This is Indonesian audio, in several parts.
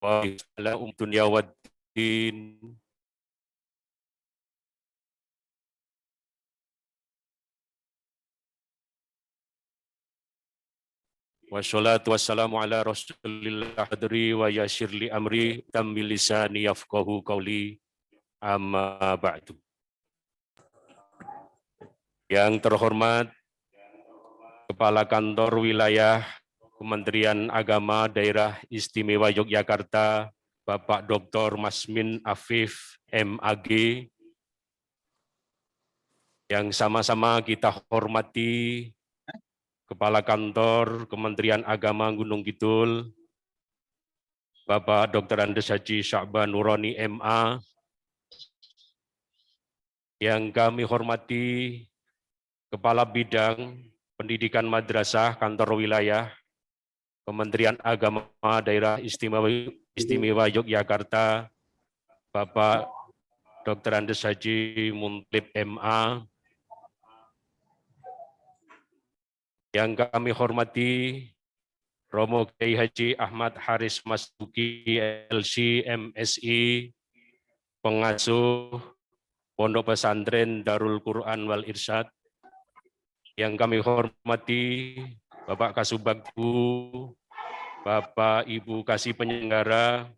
ala dunya waddin. Wassalatu wassalamu ala rasulillah hadri wa yashir li amri tambil lisani yafqahu qawli amma ba'du. Yang terhormat Kepala Kantor Wilayah Kementerian Agama Daerah Istimewa Yogyakarta, Bapak Dr. Masmin Afif, MAG, yang sama-sama kita hormati Kepala Kantor Kementerian Agama Gunung Kidul, Bapak Dr. Andes Haji Sya'ban Nurani MA, yang kami hormati Kepala Bidang Pendidikan Madrasah Kantor Wilayah Kementerian Agama Daerah Istimewa Yogyakarta, Bapak Dr. Andes Haji Muntlib MA, yang kami hormati Romo Kiai Haji Ahmad Haris Masuki LC MSI, pengasuh Pondok Pesantren Darul Quran Wal Irsyad, yang kami hormati Bapak Kasubagbu, Bapak Ibu Kasih Penyelenggara,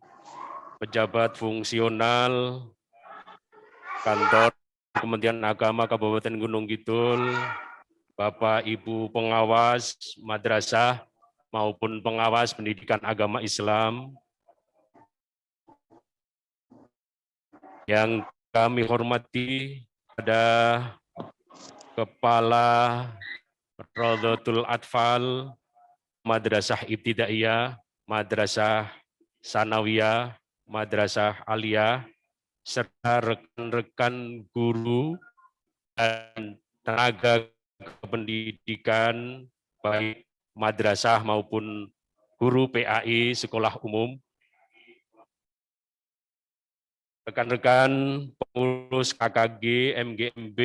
pejabat fungsional Kantor Kementerian Agama Kabupaten Gunung Kidul, Bapak Ibu pengawas madrasah maupun pengawas pendidikan agama Islam, yang kami hormati ada Kepala Raudhatul Atfal, Madrasah Ibtidaiyah, Madrasah Sanawiyah, Madrasah Aliyah, serta rekan-rekan guru dan tenaga pendidikan baik madrasah maupun guru PAI sekolah umum, rekan-rekan pengurus KKG, MGMB,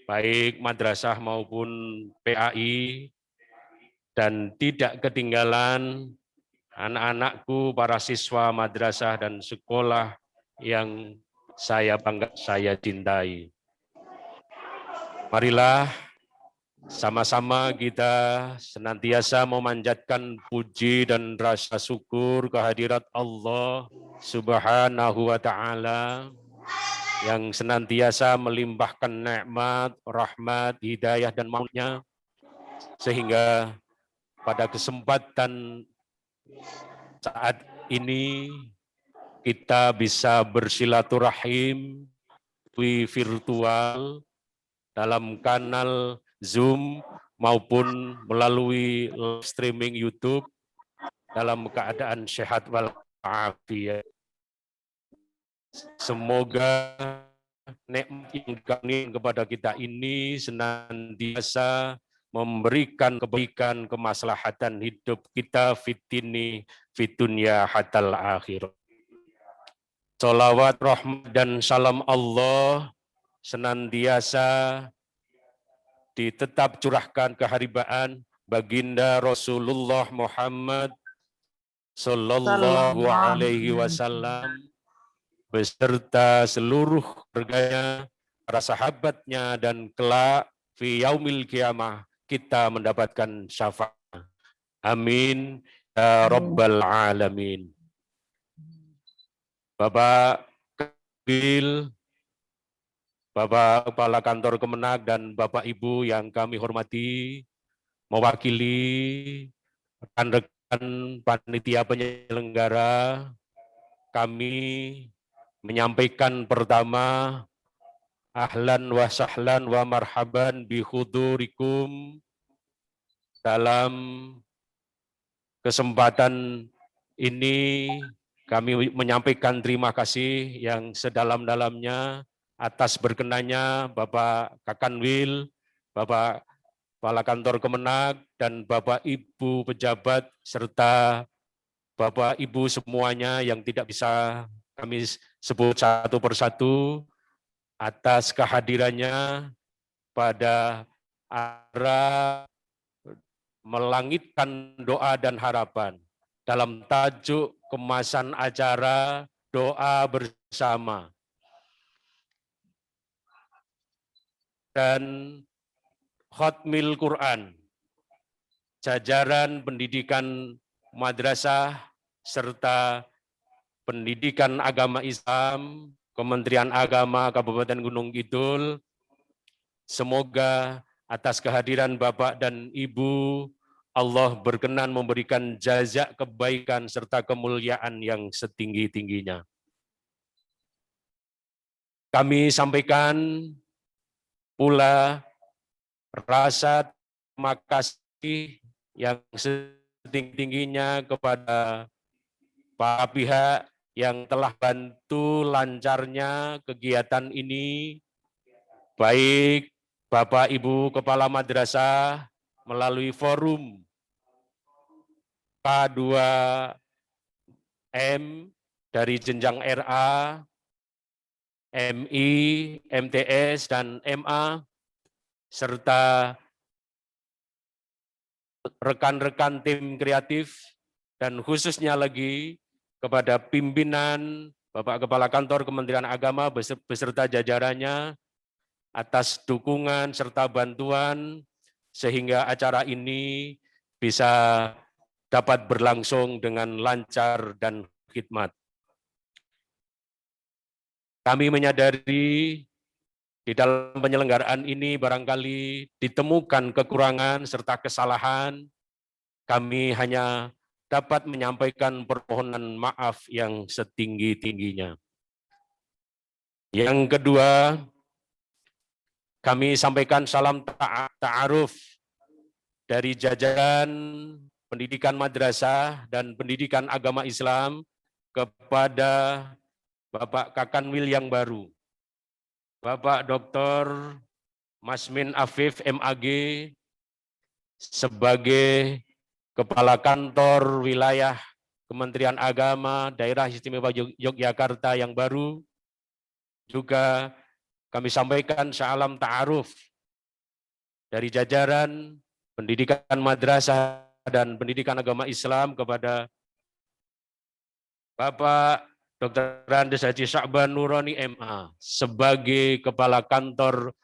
baik madrasah maupun PAI, dan tidak ketinggalan anak-anakku, para siswa madrasah dan sekolah yang saya bangga, saya cintai. Marilah sama-sama kita senantiasa memanjatkan puji dan rasa syukur kehadirat Allah Subhanahu wa Ta'ala yang senantiasa melimpahkan nikmat, rahmat, hidayah, dan mautnya, sehingga pada kesempatan saat ini kita bisa bersilaturahim virtual dalam kanal Zoom maupun melalui live streaming YouTube dalam keadaan sehat walafiat. Semoga nikmat yang diberikan kepada kita ini senantiasa memberikan kebaikan, kemaslahatan hidup kita fitini fitunya hatal akhir. Salawat, rahmat, dan salam Allah senantiasa ditetap curahkan keharibaan baginda Rasulullah Muhammad Sallallahu Alaihi Wasallam beserta seluruh keluarganya, para sahabatnya, dan kelak fi yaumil kiamah kita mendapatkan syafaat. Amin ya rabbal alamin. Bapak Kabil, Bapak Kepala Kantor Kemenag, dan Bapak Ibu yang kami hormati, mewakili rekan-rekan panitia penyelenggara, kami menyampaikan pertama, ahlan wa sahlan wa marhaban bihudurikum. Dalam kesempatan ini kami menyampaikan terima kasih yang sedalam-dalamnya atas berkenannya Bapak Kakanwil, Bapak Kepala Kantor Kemenag, dan Bapak Ibu pejabat, serta Bapak Ibu semuanya yang tidak bisa kami sebut satu persatu, atas kehadirannya pada acara melangitkan doa dan harapan dalam tajuk kemasan acara doa bersama dan Khatmil Quran, jajaran pendidikan madrasah serta pendidikan agama Islam, Kementerian Agama Kabupaten Gunung Kidul. Semoga atas kehadiran Bapak dan Ibu, Allah berkenan memberikan jazak kebaikan serta kemuliaan yang setinggi-tingginya. Kami sampaikan pula rasa terima kasih yang setinggi-tingginya kepada para pihak yang telah bantu lancarnya kegiatan ini, baik Bapak Ibu Kepala Madrasah melalui forum K2M dari jenjang RA, MI, MTS, dan MA, serta rekan-rekan tim kreatif, dan khususnya lagi kepada pimpinan Bapak Kepala Kantor Kementerian Agama beserta jajarannya atas dukungan serta bantuan sehingga acara ini bisa dapat berlangsung dengan lancar dan khidmat. Kami menyadari di dalam penyelenggaraan ini barangkali ditemukan kekurangan serta kesalahan. Kami hanya dapat menyampaikan permohonan maaf yang setinggi-tingginya. Yang kedua, kami sampaikan salam ta'aruf dari jajaran pendidikan madrasah dan pendidikan agama Islam kepada Bapak Kakanwil yang baru, Bapak Dr. Masmin Afif MAG sebagai Kepala Kantor Wilayah Kementerian Agama Daerah Istimewa Yogyakarta yang baru. Juga kami sampaikan salam ta'aruf dari jajaran pendidikan madrasah dan pendidikan agama Islam kepada Bapak Dr. Andes Haji Sya'ban Nurani MA sebagai Kepala Kantor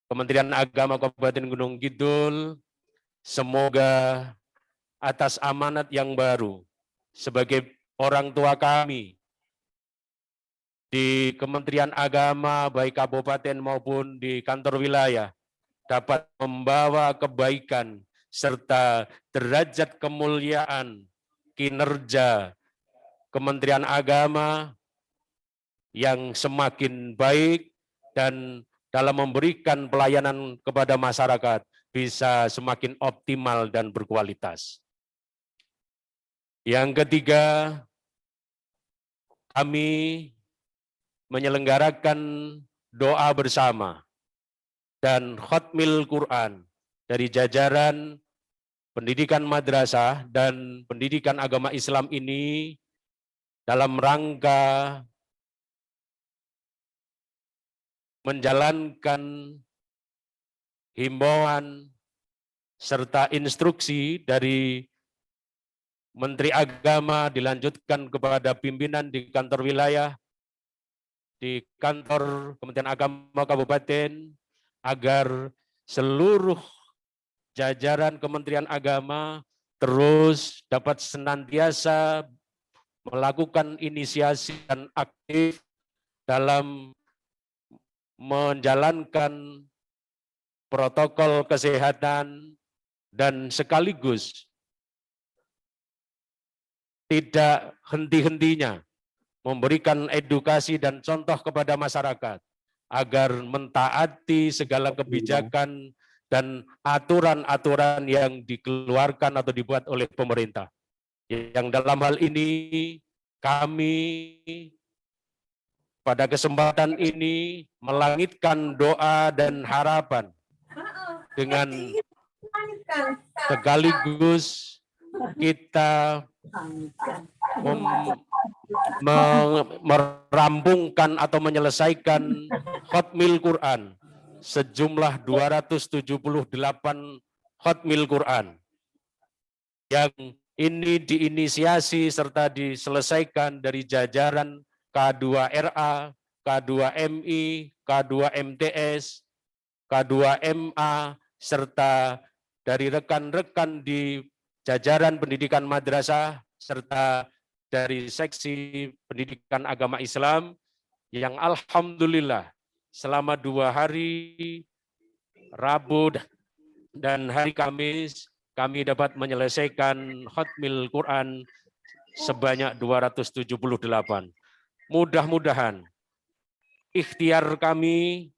Kementerian Agama Kabupaten Gunung Kidul. Semoga atas amanat yang baru sebagai orang tua kami di Kementerian Agama baik kabupaten maupun di kantor wilayah dapat membawa kebaikan serta derajat kemuliaan kinerja Kementerian Agama yang semakin baik dan dalam memberikan pelayanan kepada masyarakat bisa semakin optimal dan berkualitas. Yang ketiga, kami menyelenggarakan doa bersama dan Khatmil Quran dari jajaran pendidikan madrasah dan pendidikan agama Islam ini dalam rangka menjalankan himbauan serta instruksi dari Menteri Agama dilanjutkan kepada pimpinan di kantor wilayah, di kantor Kementerian Agama Kabupaten, agar seluruh jajaran Kementerian Agama terus dapat senantiasa melakukan inisiasi dan aktif dalam menjalankan protokol kesehatan dan sekaligus tidak henti-hentinya memberikan edukasi dan contoh kepada masyarakat agar mentaati segala kebijakan dan aturan-aturan yang dikeluarkan atau dibuat oleh pemerintah. Yang dalam hal ini kami pada kesempatan ini melangitkan doa dan harapan dengan sekaligus kita merampungkan atau menyelesaikan Khatmil Quran sejumlah 278 Khatmil Quran yang ini diinisiasi serta diselesaikan dari jajaran K2RA, K2MI, K2MTS, K2MA, serta dari rekan-rekan di jajaran pendidikan madrasah, serta dari seksi pendidikan agama Islam, yang alhamdulillah selama 2 hari, Rabu dan hari Kamis, kami dapat menyelesaikan khatmil Quran sebanyak 278. Mudah-mudahan ikhtiar kami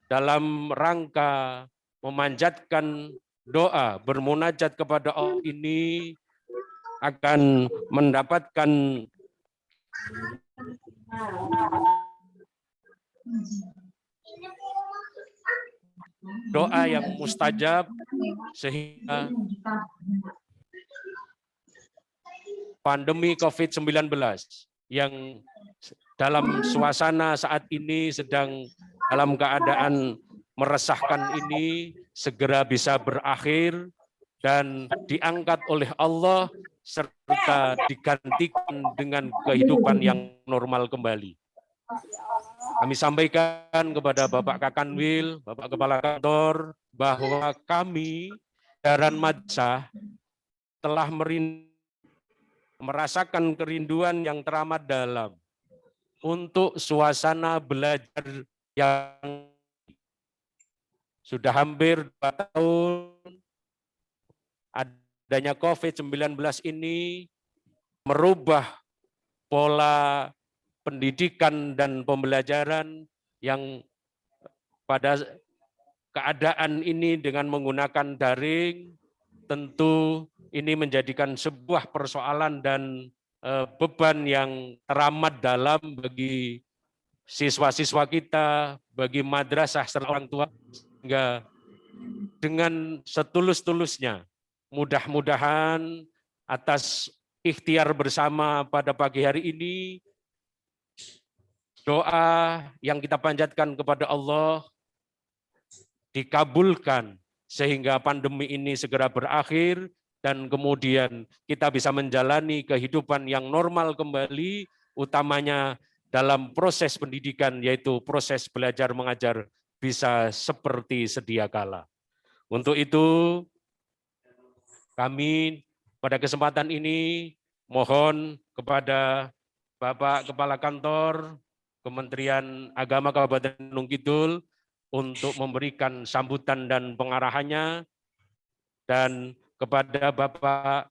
dalam rangka memanjatkan doa, bermunajat kepada Allah ini akan mendapatkan doa yang mustajab, sehingga pandemi COVID-19 yang dalam suasana saat ini sedang dalam keadaan meresahkan ini segera bisa berakhir dan diangkat oleh Allah serta digantikan dengan kehidupan yang normal kembali. Kami sampaikan kepada Bapak Kakanwil, Bapak Kepala Kantor, bahwa kami, jajaran madrasah, telah merasakan kerinduan yang teramat dalam untuk suasana belajar yang sudah hampir 2 tahun adanya COVID-19 ini merubah pola pendidikan dan pembelajaran yang pada keadaan ini dengan menggunakan daring, tentu ini menjadikan sebuah persoalan dan beban yang teramat dalam bagi siswa-siswa kita, bagi madrasah serta orang tua, sehingga dengan setulus-tulusnya, mudah-mudahan atas ikhtiar bersama pada pagi hari ini, doa yang kita panjatkan kepada Allah dikabulkan sehingga pandemi ini segera berakhir dan kemudian kita bisa menjalani kehidupan yang normal kembali, utamanya dalam proses pendidikan yaitu proses belajar mengajar bisa seperti sedia kala. Untuk itu kami pada kesempatan ini mohon kepada Bapak Kepala Kantor Kementerian Agama Kabupaten Gunung Kidul untuk memberikan sambutan dan pengarahannya, dan kepada Bapak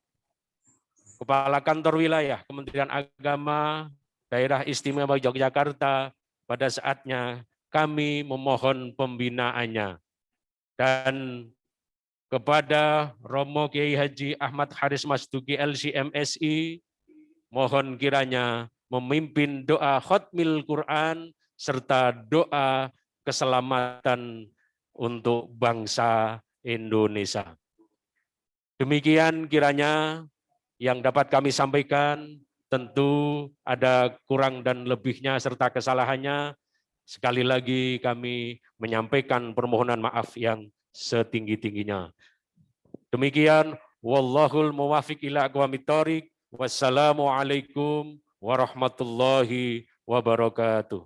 Kepala Kantor Wilayah Kementerian Agama Daerah Istimewa Yogyakarta, pada saatnya kami memohon pembinaannya. Dan kepada Romo Kiai Haji Ahmad Haris Masduki LCMSI, mohon kiranya memimpin doa khatmil Quran serta doa keselamatan untuk bangsa Indonesia. Demikian kiranya yang dapat kami sampaikan, tentu ada kurang dan lebihnya serta kesalahannya. Sekali lagi kami menyampaikan permohonan maaf yang setinggi-tingginya. Demikian, wallahul muwafiq ila aqwamit thoriq. Wassalamualaikum warahmatullahi wabarakatuh.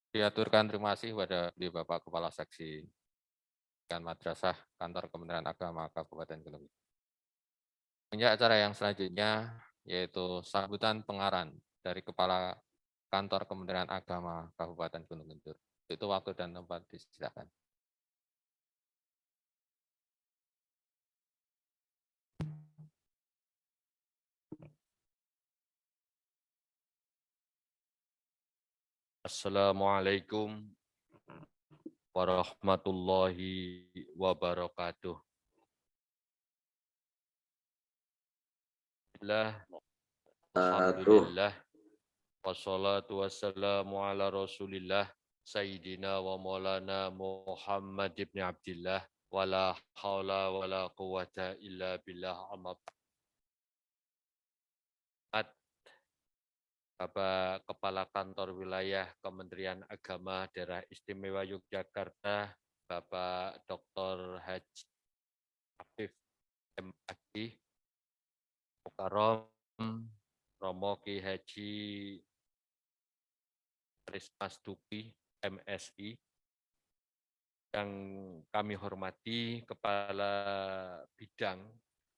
Diaturkan terima kasih kepada Bapak Kepala Seksi Madrasah Kantor Kementerian Agama Kabupaten Gunung Kidul. Punya acara yang selanjutnya yaitu sambutan pengaran dari Kepala Kantor Kementerian Agama Kabupaten Gunung Kidul. Itu waktu dan tempat disilakan. Assalamualaikum warahmatullahi wabarakatuh. Alhamdulillah. Wassalatu wassalamu ala rasulillah Sayyidina wa maulana Muhammad ibn Abdillah wa la hawla wa la quwata illa billah amma. Bapak Kepala Kantor Wilayah Kementerian Agama Daerah Istimewa Yogyakarta, Bapak Dr. Haji Afif M. Agi, Mukarrom, Romo Ki Haji Trismas Duki, MSI, yang kami hormati Kepala Bidang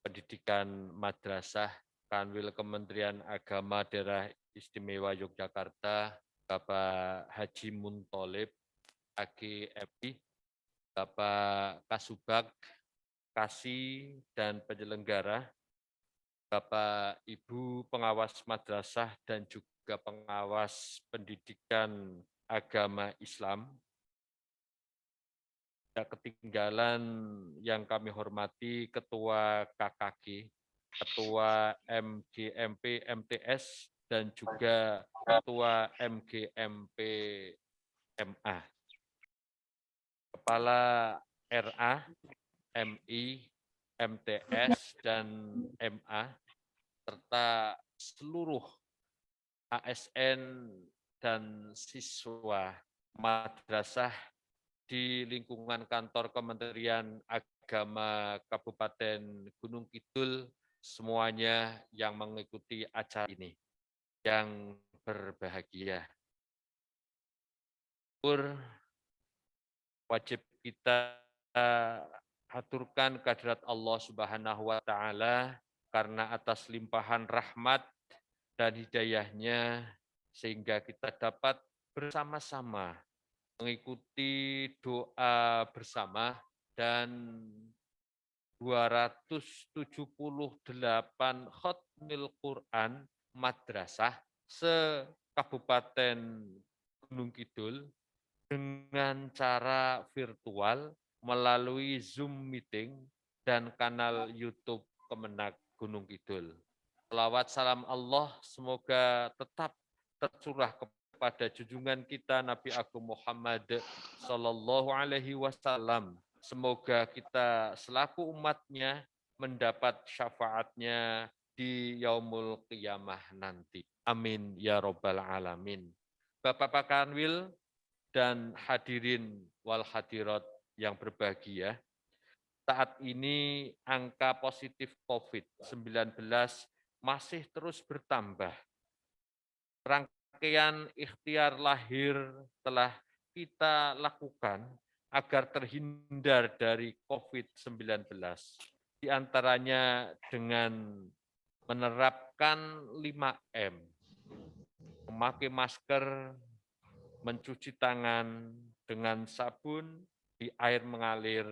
Pendidikan Madrasah Kanwil Kementerian Agama Daerah Istimewa Yogyakarta, Bapak Haji Muntolib, AGMI, Bapak Kasubag, Kasih, dan penyelenggara, Bapak Ibu pengawas madrasah dan juga pengawas pendidikan agama Islam. Tidak ketinggalan yang kami hormati Ketua KKG, Ketua MGMP MTS, dan juga Ketua MGMP MA, Kepala RA, MI, MTS, dan MA, serta seluruh ASN dan siswa madrasah di lingkungan kantor Kementerian Agama Kabupaten Gunung Kidul, semuanya yang mengikuti acara ini, yang berbahagia. Wajib kita haturkan kehadirat Allah Subhanahu wa Ta'ala karena atas limpahan rahmat dan hidayahnya, sehingga kita dapat bersama-sama mengikuti doa bersama dan 278 khatmil Quran madrasah se-Kabupaten Gunung Kidul dengan cara virtual melalui Zoom meeting dan kanal YouTube Kemenak Gunung Kidul. Selawat salam Allah semoga tetap tercurah kepada junjungan kita Nabi Agung Muhammad Sallallahu Alaihi Wasallam. Semoga kita selaku umatnya mendapat syafaatnya di yaumul qiyamah nanti. Amin ya robbal alamin. Bapak Kanwil dan hadirin wal hadirat yang berbahagia, saat ini angka positif COVID-19 masih terus bertambah. Rangkaian ikhtiar lahir telah kita lakukan agar terhindar dari COVID-19. Di antaranya dengan menerapkan 5M, memakai masker, mencuci tangan dengan sabun di air mengalir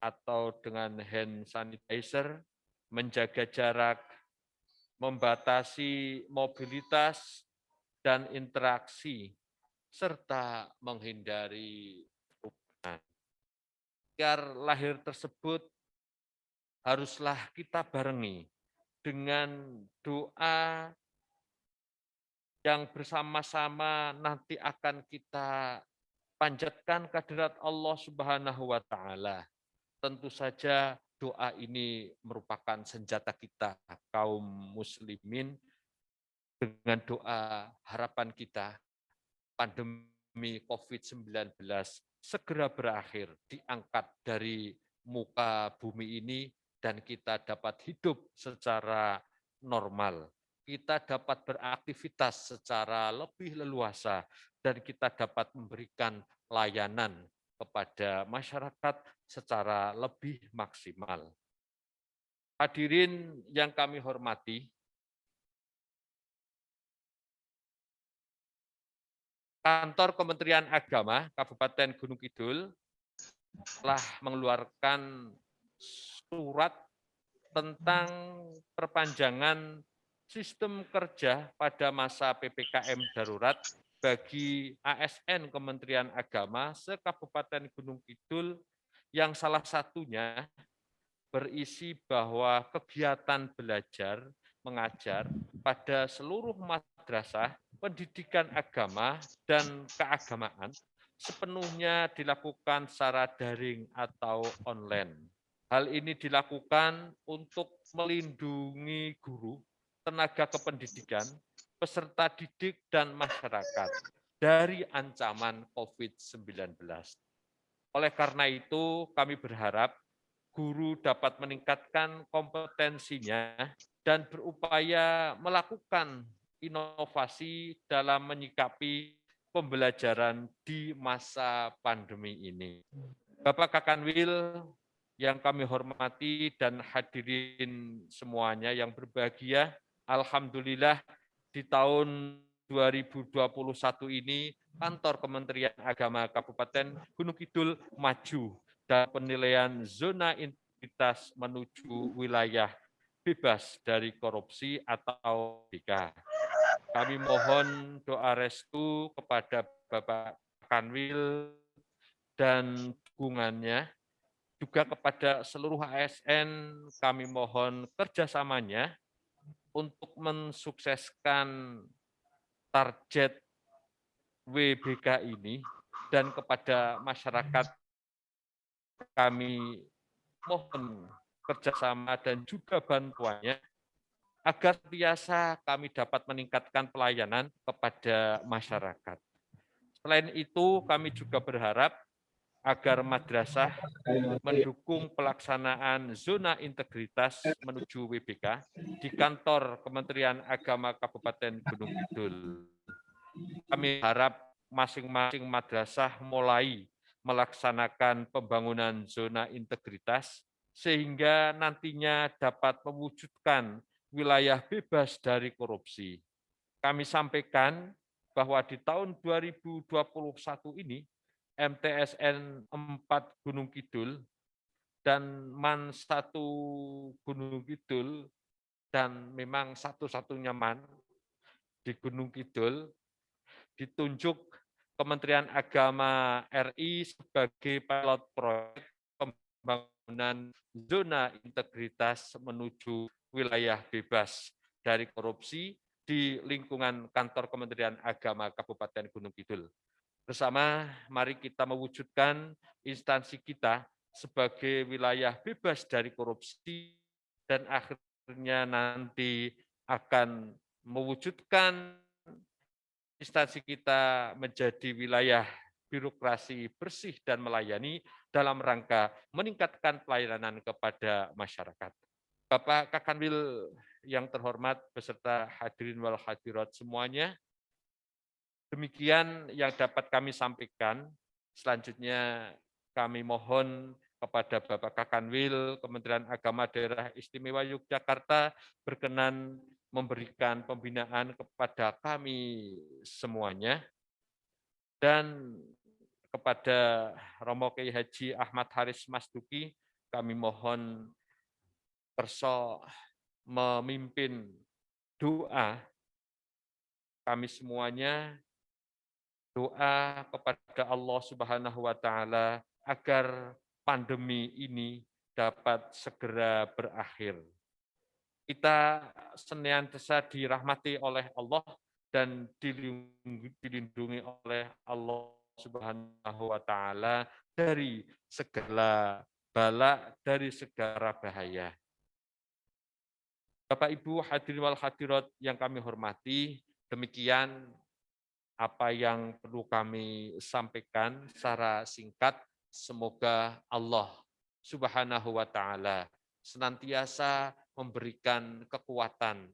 atau dengan hand sanitizer, menjaga jarak, membatasi mobilitas dan interaksi, serta menghindari kerumunan. Ikhtiar lahir tersebut haruslah kita barengi dengan doa yang bersama-sama nanti akan kita panjatkan kehadirat Allah Subhanahu wa Ta'ala. Tentu saja doa ini merupakan senjata kita kaum muslimin. Dengan doa harapan kita pandemi COVID-19 segera berakhir, diangkat dari muka bumi ini, dan kita dapat hidup secara normal. Kita dapat beraktivitas secara lebih leluasa, dan kita dapat memberikan layanan kepada masyarakat secara lebih maksimal. Hadirin yang kami hormati, Kantor Kementerian Agama Kabupaten Gunung Kidul telah mengeluarkan surat tentang perpanjangan sistem kerja pada masa PPKM darurat bagi ASN Kementerian Agama se-Kabupaten Gunung Kidul, yang salah satunya berisi bahwa kegiatan belajar mengajar pada seluruh madrasah pendidikan agama dan keagamaan sepenuhnya dilakukan secara daring atau online. Hal ini dilakukan untuk melindungi guru, tenaga kependidikan, peserta didik dan masyarakat dari ancaman COVID-19. Oleh karena itu, kami berharap guru dapat meningkatkan kompetensinya dan berupaya melakukan inovasi dalam menyikapi pembelajaran di masa pandemi ini. Bapak Kakanwil yang kami hormati dan hadirin semuanya yang berbahagia, alhamdulillah di tahun 2021 ini kantor Kementerian Agama Kabupaten Gunung Kidul maju dalam penilaian zona integritas menuju wilayah bebas dari korupsi atau BK. Kami mohon doa restu kepada Bapak Kanwil dan dukungannya, juga kepada seluruh ASN kami mohon kerjasamanya untuk mensukseskan target WBK ini, dan kepada masyarakat kami mohon kerjasama dan juga bantuannya agar biasa kami dapat meningkatkan pelayanan kepada masyarakat. Selain itu, kami juga berharap agar madrasah mendukung pelaksanaan zona integritas menuju WBK di kantor Kementerian Agama Kabupaten Gunung Kidul. Kami harap masing-masing madrasah mulai melaksanakan pembangunan zona integritas sehingga nantinya dapat mewujudkan wilayah bebas dari korupsi. Kami sampaikan bahwa di tahun 2021 ini MTSN 4 Gunung Kidul dan MAN 1 Gunung Kidul, dan memang satu-satunya MAN di Gunung Kidul, ditunjuk Kementerian Agama RI sebagai pilot proyek pembangunan zona integritas menuju wilayah bebas dari korupsi di lingkungan kantor Kementerian Agama Kabupaten Gunung Kidul. Bersama, mari kita mewujudkan instansi kita sebagai wilayah bebas dari korupsi dan akhirnya nanti akan mewujudkan instansi kita menjadi wilayah birokrasi bersih dan melayani dalam rangka meningkatkan pelayanan kepada masyarakat. Bapak Kakanwil yang terhormat beserta hadirin wal hadirat semuanya, demikian yang dapat kami sampaikan. Selanjutnya kami mohon kepada Bapak Kakanwil Kementerian Agama Daerah Istimewa Yogyakarta berkenan memberikan pembinaan kepada kami semuanya, dan kepada Romo Kiai Haji Ahmad Haris Masduki kami mohon perso memimpin doa kami semuanya, doa kepada Allah Subhanahu wa taala agar pandemi ini dapat segera berakhir. Kita senantiasa dirahmati oleh Allah dan dilindungi oleh Allah Subhanahu wa taala dari segala bala, dari segala bahaya. Bapak Ibu hadirin wal hadirat yang kami hormati, demikian apa yang perlu kami sampaikan secara singkat. Semoga Allah Subhanahu wa taala senantiasa memberikan kekuatan,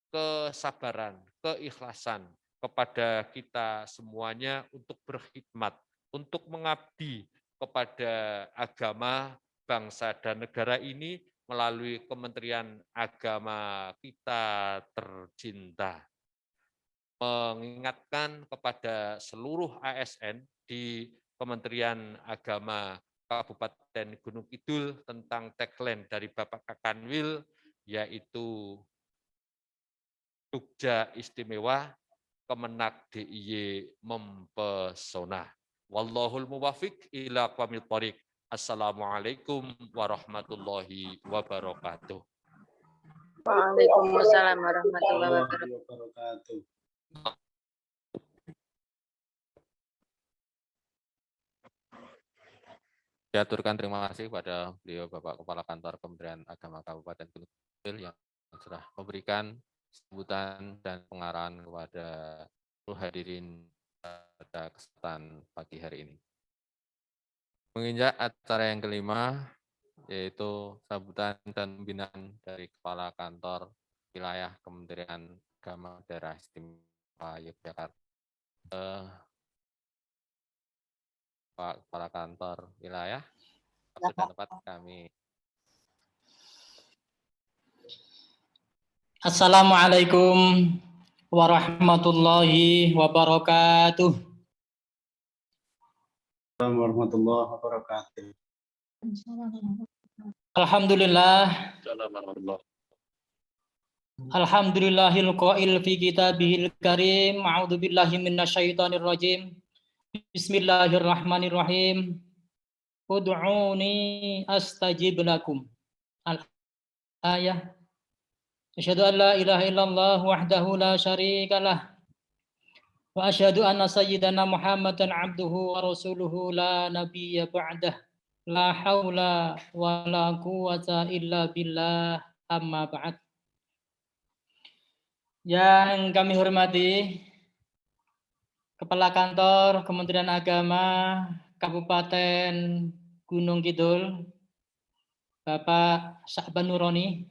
kesabaran, keikhlasan kepada kita semuanya untuk berkhidmat, untuk mengabdi kepada agama, bangsa, dan negara ini melalui Kementerian Agama kita tercinta. Mengingatkan kepada seluruh ASN di Kementerian Agama Kabupaten Gunung Kidul tentang tagline dari Bapak Kakanwil, yaitu Jogja Istimewa, Kemenak DIY mempesona. Wallahul muwafiq ila aqwamit thoriq. Assalamualaikum warahmatullahi wabarakatuh. Waalaikumsalam warahmatullahi wabarakatuh. Diaturkan terima kasih pada beliau Bapak Kepala Kantor Kementerian Agama Kabupaten Gunung Kidul yang sudah memberikan sambutan dan pengarahan kepada seluruh hadirin pada kesempatan pagi hari ini. Menginjak acara yang kelima, yaitu sambutan dan pembinaan dari Kepala Kantor Wilayah Kementerian Agama Daerah Istimewa Yogyakarta. Pak Kepala Kantor Wilayah, waktu dan tempat kami. Assalamualaikum warahmatullahi wabarakatuh. Assalamualaikum warahmatullahi wabarakatuh. Alhamdulillah. Alhamdulillahil qail fi kitabihil karim. A'udzu billahi minasyaitonir rajim. Bismillahirrahmanirrahim. Ud'uni astajib lakum. Al-ayah. Asyhadu an la ilaha illallah wahdahu la syarika lah. Wa asyhadu anna sayyidana Muhammadan abduhu wa rasuluhu la nabiyya ba'dah. La haula wa la quwwata illa billah, amma ba'd. Yang kami hormati Kepala Kantor Kementerian Agama Kabupaten Gunung Kidul, Bapak Sya'ban Nuroni.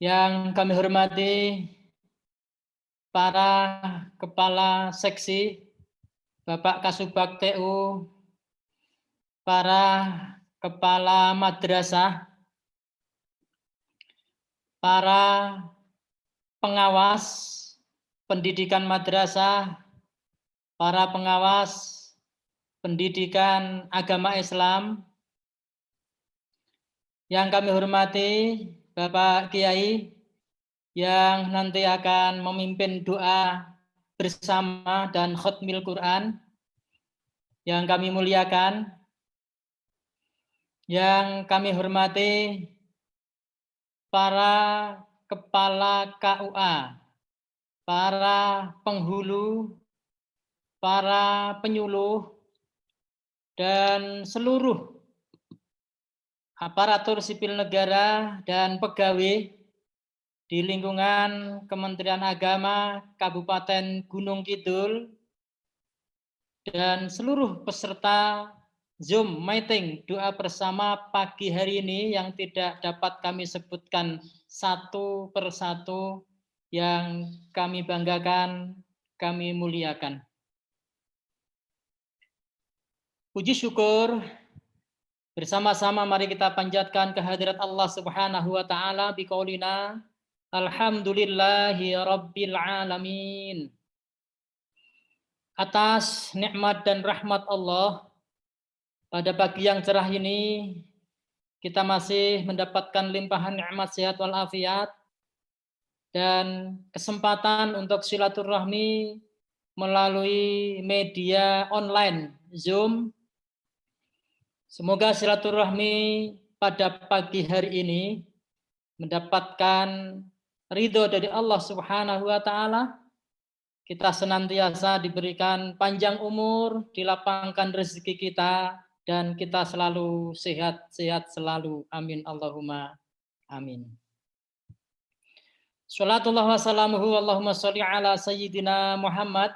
Yang kami hormati para kepala seksi, Bapak Kasubag TU, para kepala madrasah, para pengawas pendidikan madrasah, para pengawas pendidikan agama Islam. Yang kami hormati Bapak Kiai yang nanti akan memimpin doa bersama dan khutmil Quran. Yang kami muliakan, yang kami hormati para kepala KUA, para penghulu, para penyuluh, dan seluruh aparatur sipil negara dan pegawai di lingkungan Kementerian Agama Kabupaten Gunung Kidul, dan seluruh peserta Zoom meeting doa bersama pagi hari ini yang tidak dapat kami sebutkan satu persatu, yang kami banggakan, kami muliakan. Puji syukur bersama-sama mari kita panjatkan kehadirat Allah Subhanahu wa taala biqaulina alhamdulillahi rabbil alamin. Atas nikmat dan rahmat Allah, pada pagi yang cerah ini kita masih mendapatkan limpahan nikmat sehat walafiat dan kesempatan untuk silaturahmi melalui media online Zoom. Semoga silaturahmi pada pagi hari ini mendapatkan ridho dari Allah Subhanahu wa taala. Kita senantiasa diberikan panjang umur, dilapangkan rezeki kita, dan kita selalu sehat-sehat selalu. Amin Allahumma amin. Salatullah wa salamuhu Allahumma sholli ala sayyidina Muhammad.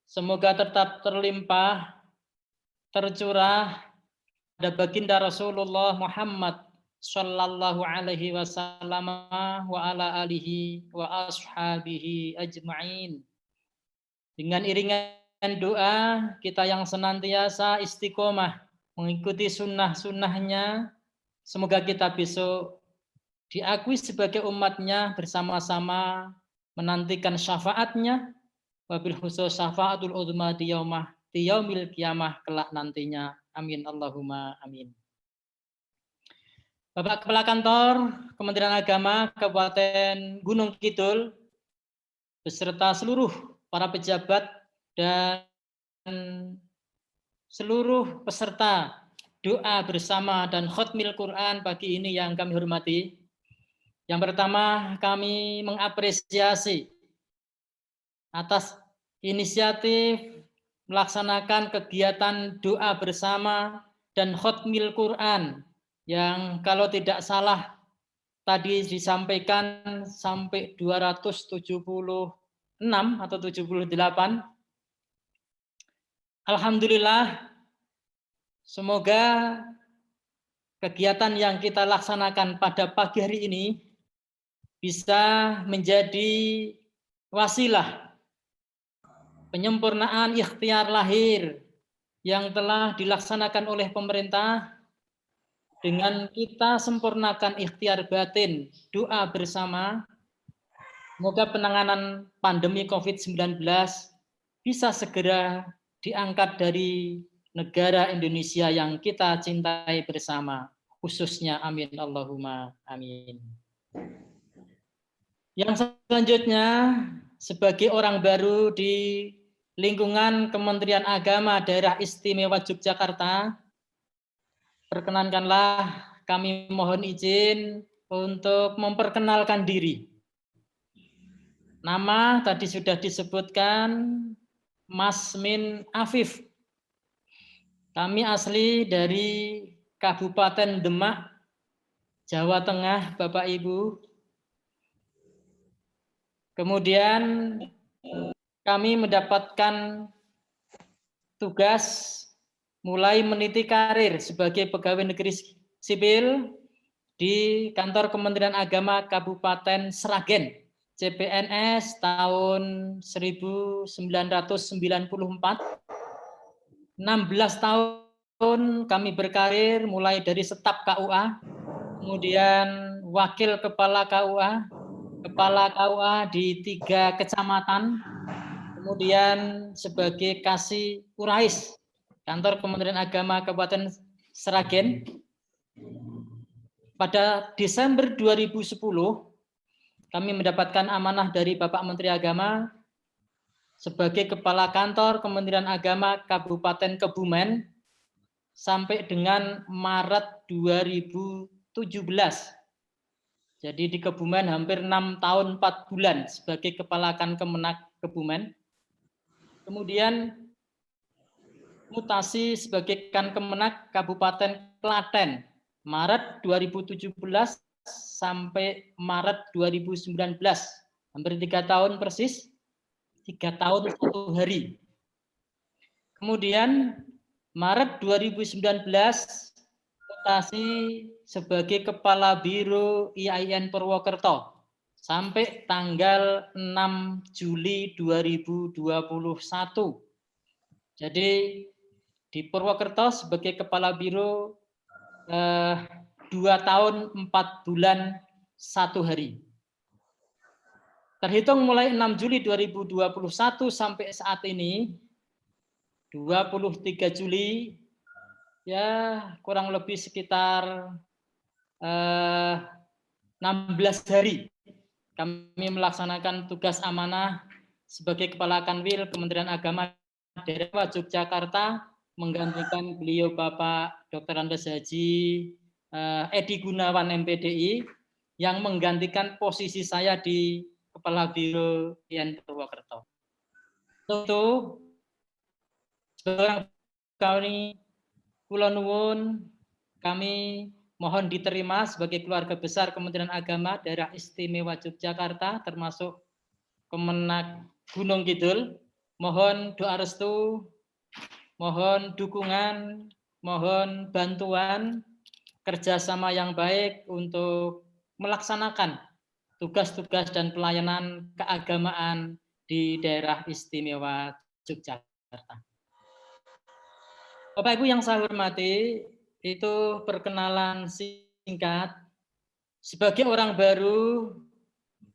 Semoga tetap terlimpah, tercurah pada baginda Rasulullah Muhammad sallallahu alaihi wasallam wa ala alihi wa ashabihi ajma'in. Dengan iringan doa kita yang senantiasa istiqomah mengikuti sunnah-sunnahnya, semoga kita besok diakui sebagai umatnya, bersama-sama menantikan syafaatnya, wabil khusus syafaatul uzma di yaumil kiamah kelak nantinya. Amin Allahumma amin. Bapak Kepala Kantor Kementerian Agama Kabupaten Gunung Kidul beserta seluruh para pejabat dan seluruh peserta doa bersama dan khutmil Quran pagi ini yang kami hormati. Yang pertama, kami mengapresiasi atas inisiatif melaksanakan kegiatan doa bersama dan khutmil Quran yang kalau tidak salah tadi disampaikan sampai 276 atau 78. Alhamdulillah, semoga kegiatan yang kita laksanakan pada pagi hari ini bisa menjadi wasilah penyempurnaan ikhtiar lahir yang telah dilaksanakan oleh pemerintah dengan kita sempurnakan ikhtiar batin, doa bersama, semoga penanganan pandemi COVID-19 bisa segera diangkat dari negara Indonesia yang kita cintai bersama, khususnya amin Allahumma amin. Yang selanjutnya, sebagai orang baru di lingkungan Kementerian Agama Daerah Istimewa Yogyakarta, perkenankanlah kami mohon izin untuk memperkenalkan diri. Nama tadi sudah disebutkan, Mas Min Afif. Kami asli dari Kabupaten Demak, Jawa Tengah, Bapak Ibu. Kemudian kami mendapatkan tugas mulai meniti karir sebagai pegawai negeri sipil di Kantor Kementerian Agama Kabupaten Sragen, CPNS tahun 1994. 16 tahun kami berkarir mulai dari staf KUA, kemudian wakil kepala KUA, kepala KUA di 3 kecamatan, kemudian sebagai kasih Urais Kantor Kementerian Agama Kabupaten Sragen. Pada Desember 2010 kami mendapatkan amanah dari Bapak Menteri Agama sebagai Kepala Kantor Kementerian Agama Kabupaten Kebumen sampai dengan Maret 2017. Jadi di Kebumen hampir 6 tahun 4 bulan sebagai Kepala Kemenak Kebumen. Kemudian mutasi sebagai Kemenak Kabupaten Klaten Maret 2017 sampai Maret 2019. Hampir 3 tahun persis, 3 tahun 1 hari. Kemudian Maret 2019 mutasi sebagai Kepala Biro IAIN Purwokerto sampai tanggal 6 Juli 2021. Jadi di Purwokerto sebagai Kepala Biro 2 tahun 4 bulan 1 hari. Terhitung mulai 6 Juli 2021 sampai saat ini 23 Juli, ya kurang lebih sekitar 16 hari kami melaksanakan tugas amanah sebagai Kepala Kanwil Kementerian Agama Daerah Yogyakarta menggantikan beliau Bapak Dr. Andes Haji Edi Gunawan MPDI yang menggantikan posisi saya di Kepala Biro IAIN Purwokerto. Tentu seorang kami kula nuwun, kami mohon diterima sebagai keluarga besar Kementerian Agama Daerah Istimewa Yogyakarta termasuk Kemenak Gunung Kidul. Mohon doa restu, mohon dukungan, mohon bantuan, kerjasama yang baik untuk melaksanakan tugas-tugas dan pelayanan keagamaan di daerah istimewa Yogyakarta. Bapak Ibu yang saya hormati, itu perkenalan singkat. Sebagai orang baru,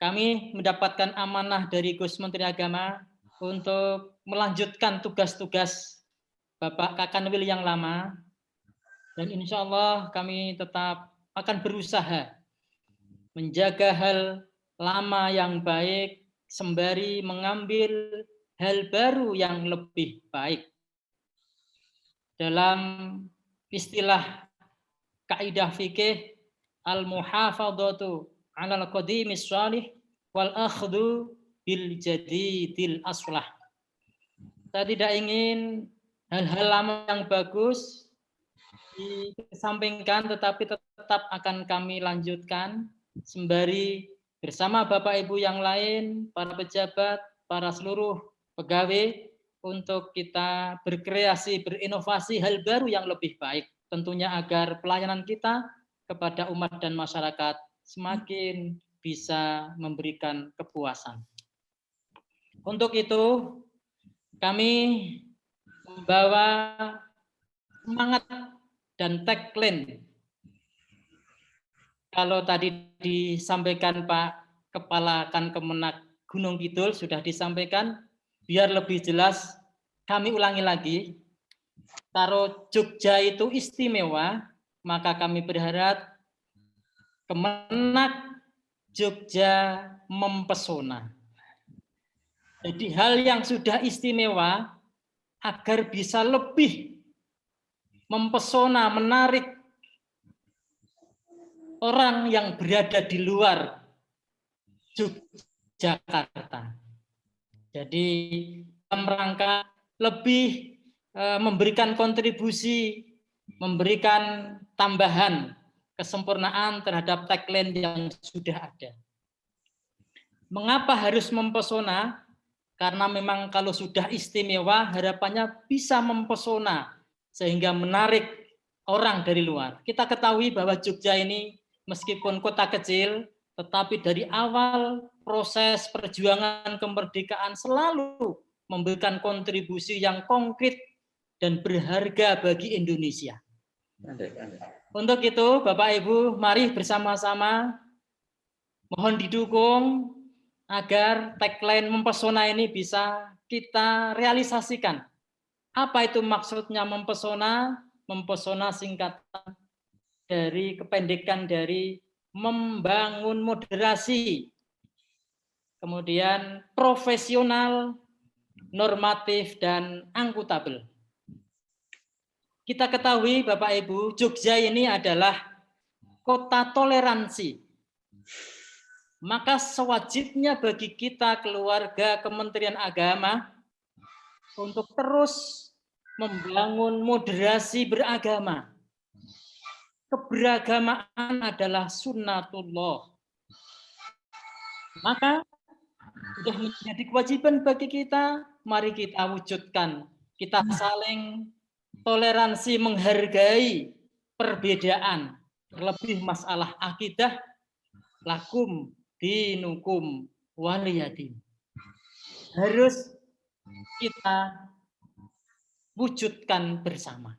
kami mendapatkan amanah dari Gus Menteri Agama untuk melanjutkan tugas-tugas Bapak Kakanwil yang lama. Dan insya Allah kami tetap akan berusaha menjaga hal lama yang baik sembari mengambil hal baru yang lebih baik. Dalam istilah kaidah fikih, al-muhafadzatu 'alal qadimis shalih wal akhdhu bil jadidil aslah. Saya tidak ingin hal-hal lama yang bagus dikesampingkan, tetapi tetap akan kami lanjutkan sembari bersama Bapak Ibu yang lain, para pejabat, para seluruh pegawai, untuk kita berkreasi, berinovasi hal baru yang lebih baik. Tentunya agar pelayanan kita kepada umat dan masyarakat semakin bisa memberikan kepuasan. Untuk itu, kami membawa semangat dan tagline. Kalau tadi disampaikan Pak Kepala Kemenak Gunung Kidul sudah disampaikan, biar lebih jelas kami ulangi lagi. Kalau Jogja itu istimewa, maka kami berharap Kemenak Jogja mempesona. Jadi hal yang sudah istimewa agar bisa lebih mempesona, menarik orang yang berada di luar Yogyakarta. Jadi dalam rangka lebih memberikan kontribusi, memberikan tambahan kesempurnaan terhadap tagline yang sudah ada. Mengapa harus mempesona? Karena memang kalau sudah istimewa, harapannya bisa mempesona sehingga menarik orang dari luar. Kita ketahui bahwa Jogja ini meskipun kota kecil, tetapi dari awal proses perjuangan kemerdekaan selalu memberikan kontribusi yang konkret dan berharga bagi Indonesia. Untuk itu, Bapak Ibu, mari bersama-sama mohon didukung agar tagline mempesona ini bisa kita realisasikan. Apa itu maksudnya mempesona? Mempesona singkatan dari kependekan dari membangun moderasi, kemudian profesional, normatif, dan akuntabel. Kita ketahui Bapak Ibu, Jogja ini adalah kota toleransi. Maka sewajibnya bagi kita keluarga Kementerian Agama untuk terus membangun moderasi beragama. Keberagamaan adalah sunnatullah. Maka sudah menjadi kewajiban bagi kita, mari kita wujudkan. Kita saling toleransi, menghargai perbedaan, terlebih masalah akidah, lakum dinukum waliyadin. Harus kita wujudkan bersama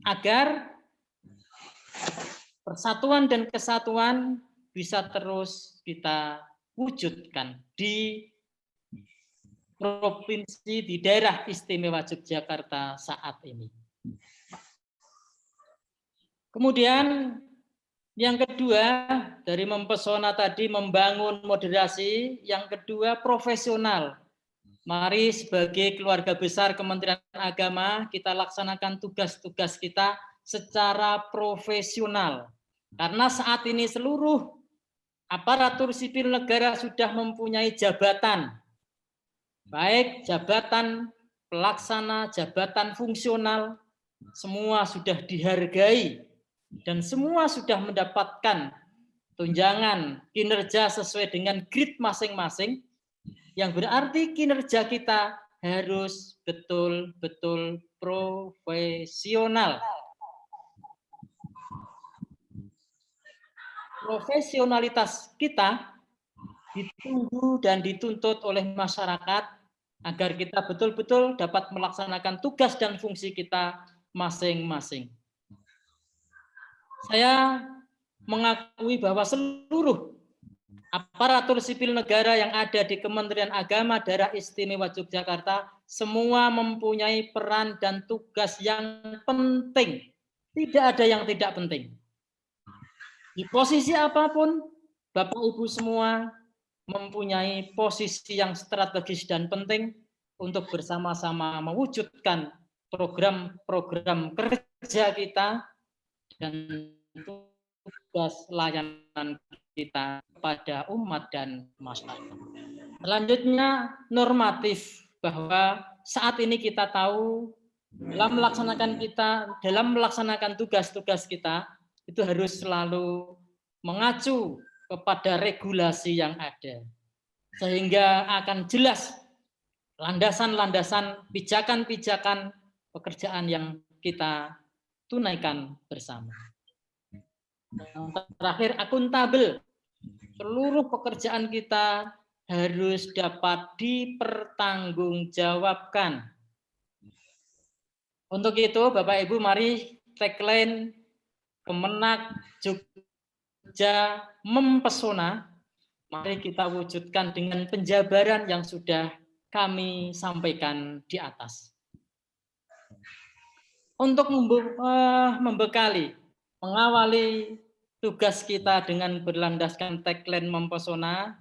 agar persatuan dan kesatuan bisa terus kita wujudkan di provinsi, di daerah istimewa Yogyakarta saat ini. Kemudian yang kedua, dari mempesona tadi membangun moderasi, yang kedua profesional. Mari sebagai keluarga besar Kementerian Agama kita laksanakan tugas-tugas kita secara profesional. Karena saat ini seluruh aparatur sipil negara sudah mempunyai jabatan. Baik jabatan pelaksana, jabatan fungsional, semua sudah dihargai. Dan semua sudah mendapatkan tunjangan kinerja sesuai dengan grade masing-masing, yang berarti kinerja kita harus betul-betul profesional. Profesionalitas kita ditunggu dan dituntut oleh masyarakat agar kita betul-betul dapat melaksanakan tugas dan fungsi kita masing-masing. Saya mengakui bahwa seluruh aparatur sipil negara yang ada di Kementerian Agama Daerah Istimewa Yogyakarta semua mempunyai peran dan tugas yang penting. Tidak ada yang tidak penting. Di posisi apapun, Bapak Ibu semua mempunyai posisi yang strategis dan penting untuk bersama-sama mewujudkan program-program kerja kita dan tugas layanan kita kepada umat dan masyarakat. Selanjutnya normatif, bahwa saat ini kita tahu dalam melaksanakan tugas-tugas kita itu harus selalu mengacu kepada regulasi yang ada. Sehingga akan jelas landasan-landasan pijakan-pijakan pekerjaan yang kita tunaikan bersama. Yang terakhir, akuntabel. Seluruh pekerjaan kita harus dapat dipertanggungjawabkan. Untuk itu, Bapak Ibu, mari tagline Kemenak Jogja Mempesona, mari kita wujudkan dengan penjabaran yang sudah kami sampaikan di atas. Untuk membekali, mengawali tugas kita dengan berlandaskan tagline Mempesona,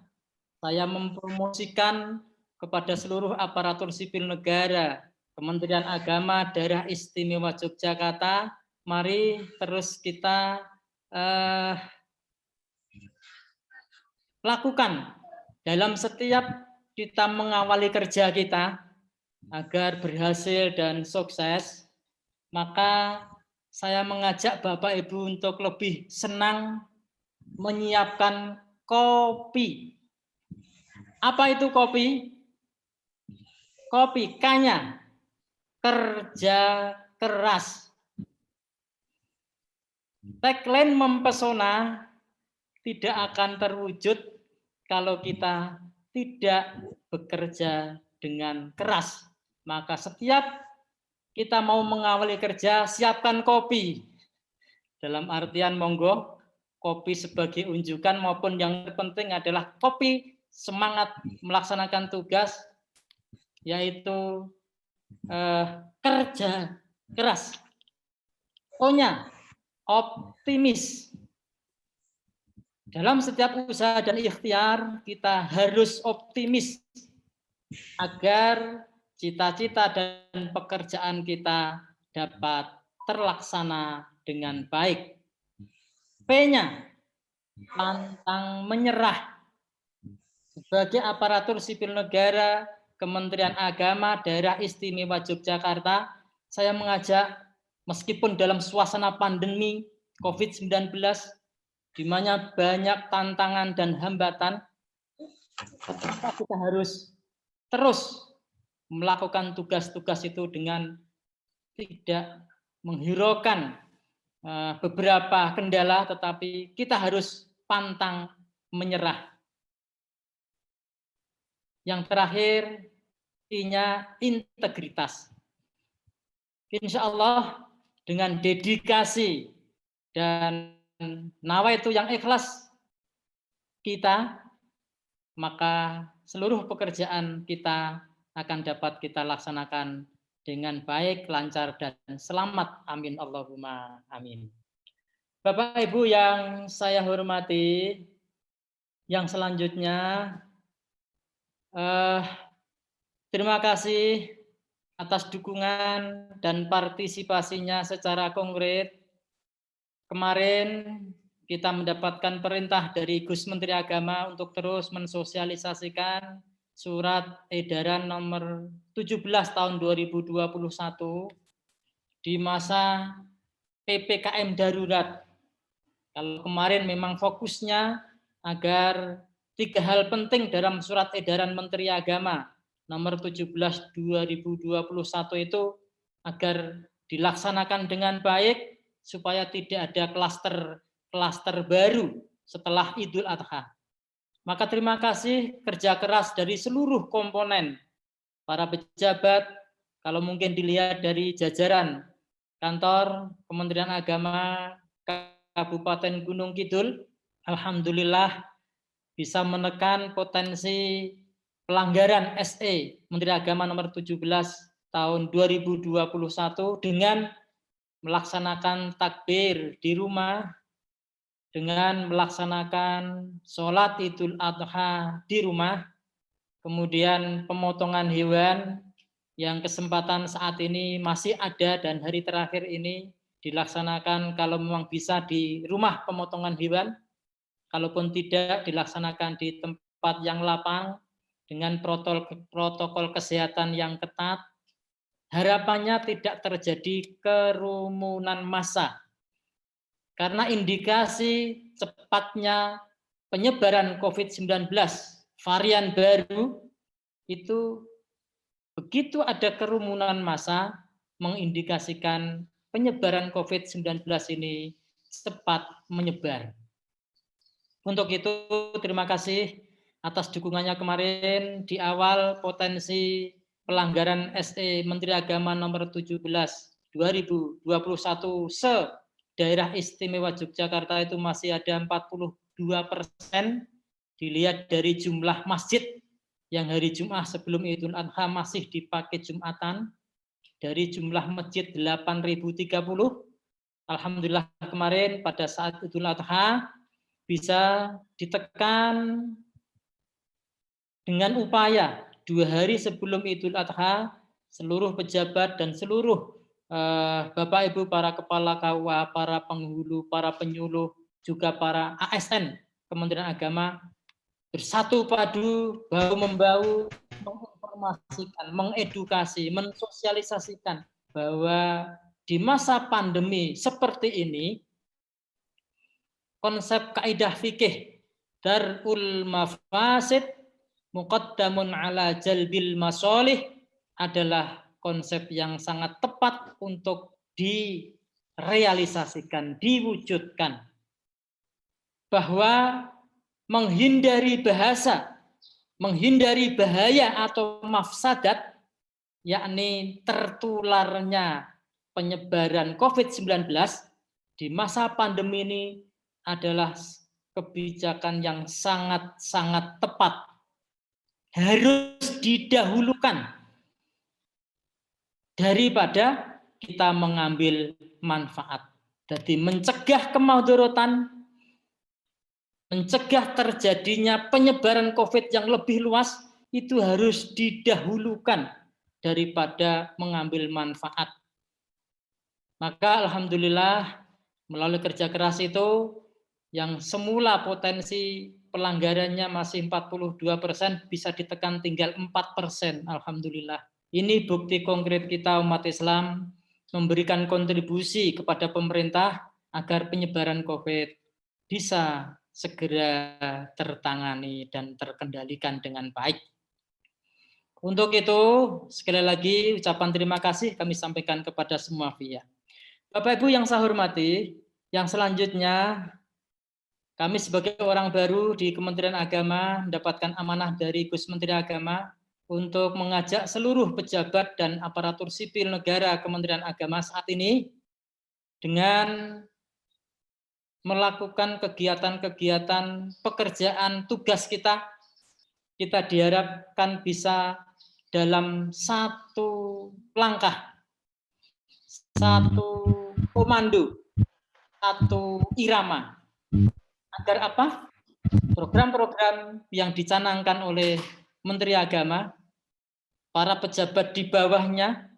saya mempromosikan kepada seluruh aparatur sipil negara, Kementerian Agama Daerah Istimewa Yogyakarta, mari terus kita lakukan dalam setiap kita mengawali kerja kita agar berhasil dan sukses. Maka saya mengajak Bapak Ibu untuk lebih senang menyiapkan kopi. Apa itu kopi? Kopi, K-nya kerja keras. Tagline Mempesona tidak akan terwujud kalau kita tidak bekerja dengan keras. Maka setiap kita mau mengawali kerja, siapkan kopi. Dalam artian monggo, kopi sebagai unjukan maupun yang terpenting adalah kopi semangat melaksanakan tugas, yaitu kerja keras. O-nya, optimis. Dalam setiap usaha dan ikhtiar, kita harus optimis agar cita-cita dan pekerjaan kita dapat terlaksana dengan baik. P-nya, pantang menyerah. Sebagai aparatur sipil negara, Kementerian Agama Daerah Istimewa Yogyakarta, saya mengajak meskipun dalam suasana pandemi COVID-19, di mana banyak tantangan dan hambatan, kita harus terus melakukan tugas-tugas itu dengan tidak menghiraukan beberapa kendala, tetapi kita harus pantang menyerah. Yang terakhir, I-nya integritas. Insya Allah dengan dedikasi dan nawaitu yang ikhlas kita, maka seluruh pekerjaan kita akan dapat kita laksanakan dengan baik, lancar, dan selamat. Amin. Allahumma amin. Bapak Ibu yang saya hormati, yang selanjutnya, terima kasih atas dukungan dan partisipasinya secara konkret. Kemarin kita mendapatkan perintah dari Gus Menteri Agama untuk terus mensosialisasikan surat edaran nomor 17 tahun 2021 di masa PPKM darurat. Kalau kemarin memang fokusnya agar 3 hal penting dalam surat edaran Menteri Agama nomor 17 2021 itu agar dilaksanakan dengan baik supaya tidak ada klaster baru setelah Idul Adha. Maka terima kasih kerja keras dari seluruh komponen, para pejabat, kalau mungkin dilihat dari jajaran kantor Kementerian Agama Kabupaten Gunung Kidul, alhamdulillah bisa menekan potensi pelanggaran SE Menteri Agama nomor 17 tahun 2021 dengan melaksanakan takbir di rumah, dengan melaksanakan sholat Idul Adha di rumah, kemudian pemotongan hewan yang kesempatan saat ini masih ada dan hari terakhir ini dilaksanakan kalau memang bisa di rumah pemotongan hewan, kalaupun tidak dilaksanakan di tempat yang lapang dengan protokol kesehatan yang ketat. Harapannya tidak terjadi kerumunan massa. Karena indikasi cepatnya penyebaran COVID-19 varian baru itu begitu ada kerumunan massa mengindikasikan penyebaran COVID-19 ini cepat menyebar. Untuk itu terima kasih atas dukungannya kemarin di awal potensi pelanggaran SE Menteri Agama nomor 17 2021 se-Daerah Istimewa Yogyakarta itu masih ada 42%. Dilihat dari jumlah masjid yang hari Jumat sebelum Idul Adha masih dipakai Jumatan, dari jumlah masjid 8.030, alhamdulillah kemarin pada saat Idul Adha bisa ditekan dengan upaya 2 hari sebelum Idul Adha seluruh pejabat dan seluruh Bapak Ibu para kepala KUA, para penghulu, para penyuluh, juga para ASN Kementerian Agama bersatu padu, bahu-membahu, menginformasikan, mengedukasi, mensosialisasikan bahwa di masa pandemi seperti ini, konsep kaidah fikih darul mafasid muqaddamun ala jalbil masolih adalah konsep yang sangat tepat untuk direalisasikan, diwujudkan. Bahwa menghindari bahasa, menghindari bahaya atau mafsadat, yakni tertularnya penyebaran COVID-19 di masa pandemi ini adalah kebijakan yang sangat-sangat tepat. Harus didahulukan daripada kita mengambil manfaat. Jadi mencegah kemadharatan, mencegah terjadinya penyebaran COVID yang lebih luas, itu harus didahulukan daripada mengambil manfaat. Maka alhamdulillah melalui kerja keras itu, yang semula potensi pelanggarannya masih 42% bisa ditekan tinggal 4%, alhamdulillah. Ini bukti konkret kita umat Islam memberikan kontribusi kepada pemerintah agar penyebaran COVID bisa segera tertangani dan terkendalikan dengan baik. Untuk itu, sekali lagi ucapan terima kasih kami sampaikan kepada semua pihak. Bapak Ibu yang saya hormati, yang selanjutnya kami sebagai orang baru di Kementerian Agama mendapatkan amanah dari Gus Menteri Agama untuk mengajak seluruh pejabat dan aparatur sipil negara Kementerian Agama saat ini dengan melakukan kegiatan-kegiatan pekerjaan tugas kita diharapkan bisa dalam satu langkah, satu komando, satu irama. Agar apa? Program-program yang dicanangkan oleh Menteri Agama, para pejabat di bawahnya,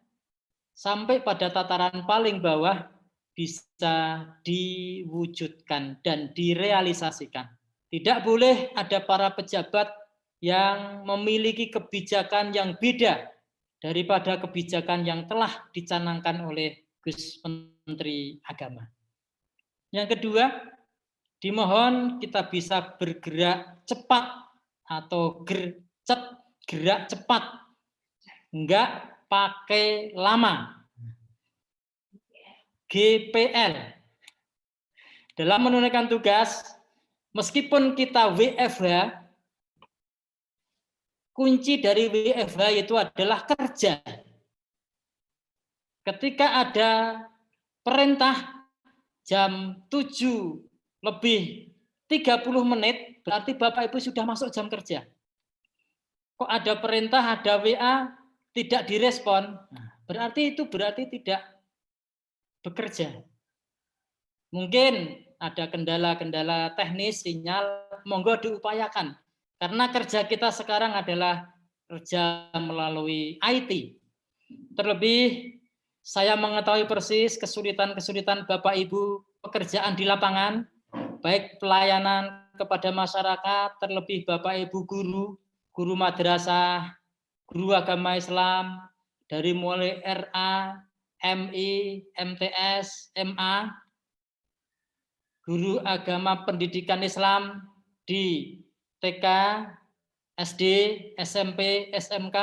sampai pada tataran paling bawah bisa diwujudkan dan direalisasikan. Tidak boleh ada para pejabat yang memiliki kebijakan yang beda daripada kebijakan yang telah dicanangkan oleh Gus Menteri Agama. Yang kedua, dimohon kita bisa bergerak cepat atau gerak cepat, enggak pakai lama. GPL dalam menunaikan tugas, meskipun kita WFH, kunci dari WFH itu adalah kerja. Ketika ada perintah jam 7 lebih 30 menit, berarti Bapak Ibu sudah masuk jam kerja. Kok ada perintah, ada WA, tidak direspon, berarti tidak bekerja. Mungkin ada kendala-kendala teknis, sinyal, monggo diupayakan. Karena kerja kita sekarang adalah kerja melalui IT. Terlebih, saya mengetahui persis kesulitan-kesulitan Bapak Ibu pekerjaan di lapangan, baik pelayanan kepada masyarakat, terlebih Bapak Ibu guru madrasah, guru agama Islam, dari mulai RA, MI, MTS, MA, guru agama pendidikan Islam, di TK, SD, SMP, SMK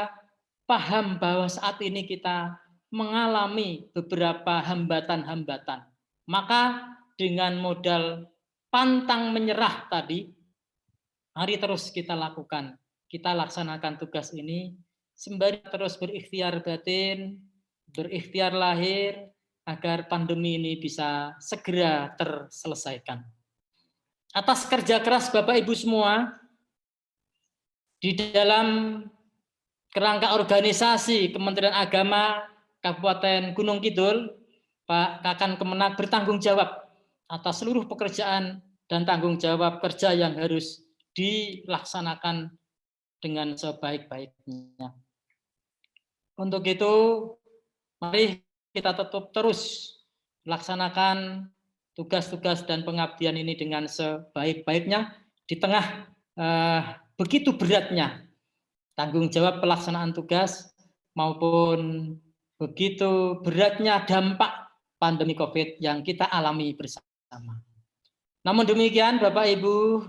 paham bahwa saat ini kita mengalami beberapa hambatan-hambatan. Maka dengan modal pantang menyerah tadi, mari terus kita lakukan. Kita laksanakan tugas ini sembari terus berikhtiar batin, berikhtiar lahir, agar pandemi ini bisa segera terselesaikan. Atas kerja keras Bapak Ibu semua, di dalam kerangka organisasi Kementerian Agama Kabupaten Gunung Kidul, Pak Kakan Kemenak bertanggung jawab atas seluruh pekerjaan dan tanggung jawab kerja yang harus dilaksanakan dengan sebaik-baiknya. Untuk itu, mari kita tetap terus laksanakan tugas-tugas dan pengabdian ini dengan sebaik-baiknya di tengah begitu beratnya tanggung jawab pelaksanaan tugas maupun begitu beratnya dampak pandemi COVID yang kita alami bersama. Namun demikian, Bapak Ibu,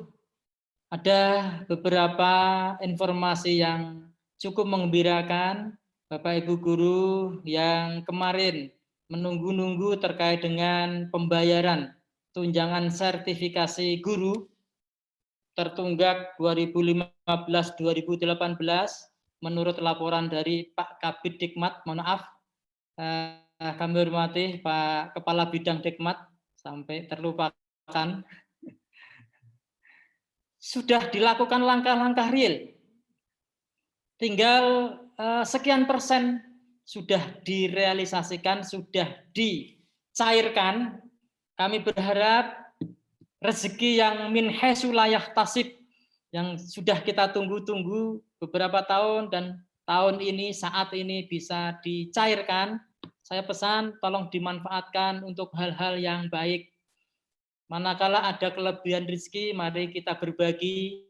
ada beberapa informasi yang cukup menggembirakan. Bapak Ibu guru yang kemarin menunggu-nunggu terkait dengan pembayaran tunjangan sertifikasi guru tertunggak 2015-2018 menurut laporan dari Pak Kabid Dikmat, mohon maaf, kami hormati Pak Kepala Bidang Dikmat sampai terlupakan. Sudah dilakukan langkah-langkah real. Tinggal sekian persen sudah direalisasikan, sudah dicairkan. Kami berharap rezeki yang min haitsu la yahtasib yang sudah kita tunggu-tunggu beberapa tahun dan tahun ini saat ini bisa dicairkan. Saya pesan tolong dimanfaatkan untuk hal-hal yang baik. Manakala ada kelebihan rezeki, mari kita berbagi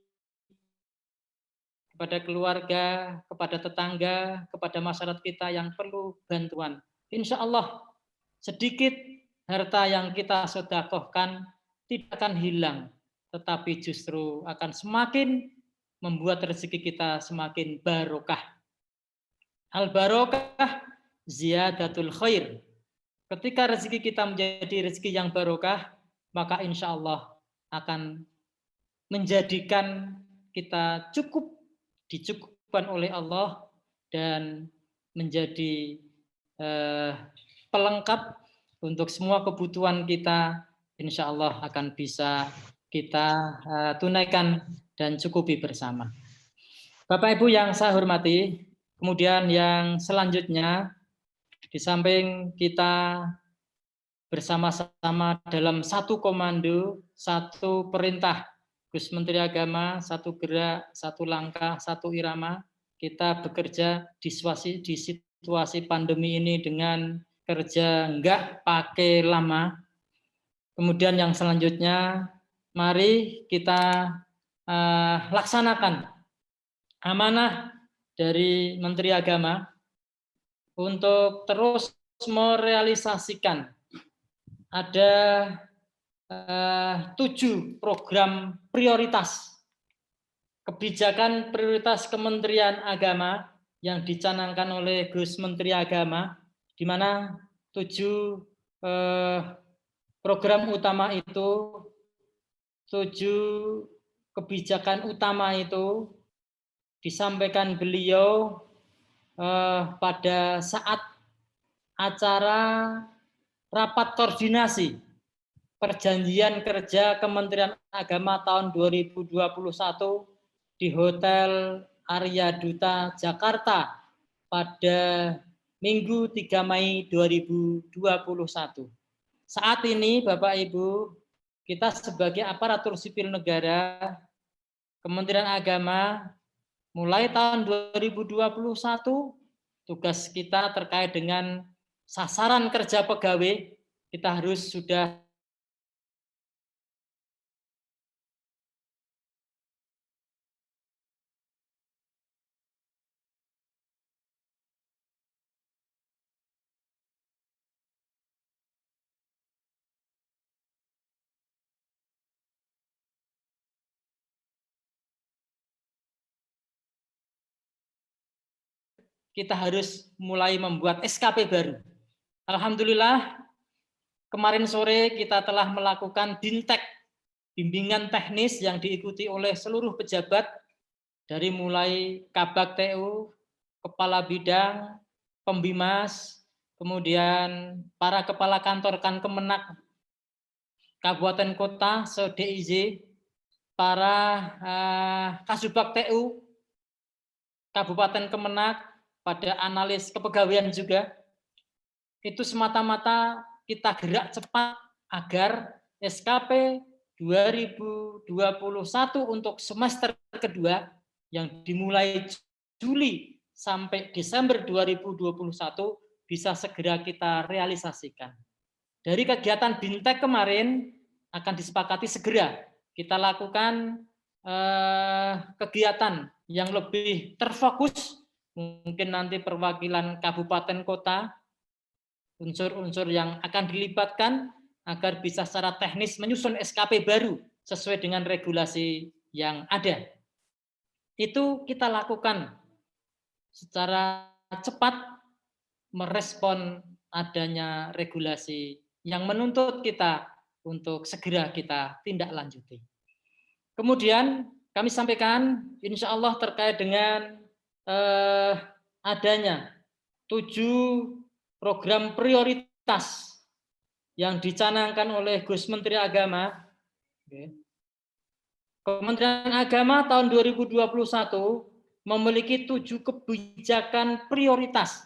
kepada keluarga, kepada tetangga, kepada masyarakat kita yang perlu bantuan. Insya Allah sedikit harta yang kita sedekahkan tidak akan hilang, tetapi justru akan semakin membuat rezeki kita semakin barokah. Al barokah ziyadatul khair. Ketika rezeki kita menjadi rezeki yang barokah, maka insya Allah akan menjadikan kita dicukupkan oleh Allah dan menjadi pelengkap untuk semua kebutuhan kita, insya Allah akan bisa kita tunaikan dan cukupi bersama. Bapak Ibu yang saya hormati, kemudian yang selanjutnya, di samping kita bersama-sama dalam satu komando, satu perintah Gus Menteri Agama, satu gerak, satu langkah, satu irama, kita bekerja di situasi pandemi ini dengan kerja enggak pakai lama. Kemudian yang selanjutnya, mari kita laksanakan amanah dari Menteri Agama untuk terus merealisasikan ada 7 program prioritas kebijakan prioritas Kementerian Agama yang dicanangkan oleh Gus Menteri Agama, di mana 7 program utama itu, 7 kebijakan utama itu disampaikan beliau pada saat acara rapat koordinasi perjanjian kerja Kementerian Agama tahun 2021 di Hotel Arya Duta Jakarta pada Minggu 3 Mei 2021. Saat ini Bapak Ibu, kita sebagai aparatur sipil negara, Kementerian Agama, mulai tahun 2021, tugas kita terkait dengan sasaran kerja pegawai, kita harus sudah kita harus mulai membuat SKP baru. Alhamdulillah, kemarin sore kita telah melakukan BINTEK, bimbingan teknis yang diikuti oleh seluruh pejabat, dari mulai Kabag TU, Kepala Bidang, Pembimas, kemudian para Kepala Kantor Kemenak, Kabupaten Kota, se-DIJ, para Kasubag TU, Kabupaten Kemenak, pada analis kepegawaian juga. Itu semata-mata kita gerak cepat agar SKP 2021 untuk semester kedua yang dimulai Juli sampai Desember 2021 bisa segera kita realisasikan. Dari kegiatan BINTEK kemarin akan disepakati segera kita lakukan kegiatan yang lebih terfokus, mungkin nanti perwakilan kabupaten kota, unsur-unsur yang akan dilibatkan agar bisa secara teknis menyusun SKP baru sesuai dengan regulasi yang ada. Itu kita lakukan secara cepat merespon adanya regulasi yang menuntut kita untuk segera kita tindak lanjuti. Kemudian kami sampaikan insya Allah terkait dengan adanya 7 program prioritas yang dicanangkan oleh Gus Menteri Agama. Kementerian Agama tahun 2021 memiliki 7 kebijakan prioritas,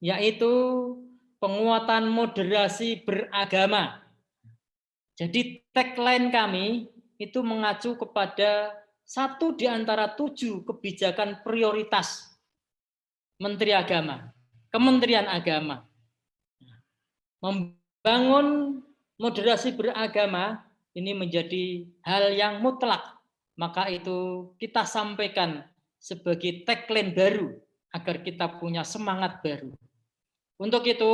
yaitu penguatan moderasi beragama. Jadi tagline kami itu mengacu kepada 1 di antara 7 kebijakan prioritas Menteri Agama, Kementerian Agama. Membangun moderasi beragama ini menjadi hal yang mutlak, maka itu kita sampaikan sebagai tagline baru agar kita punya semangat baru. Untuk itu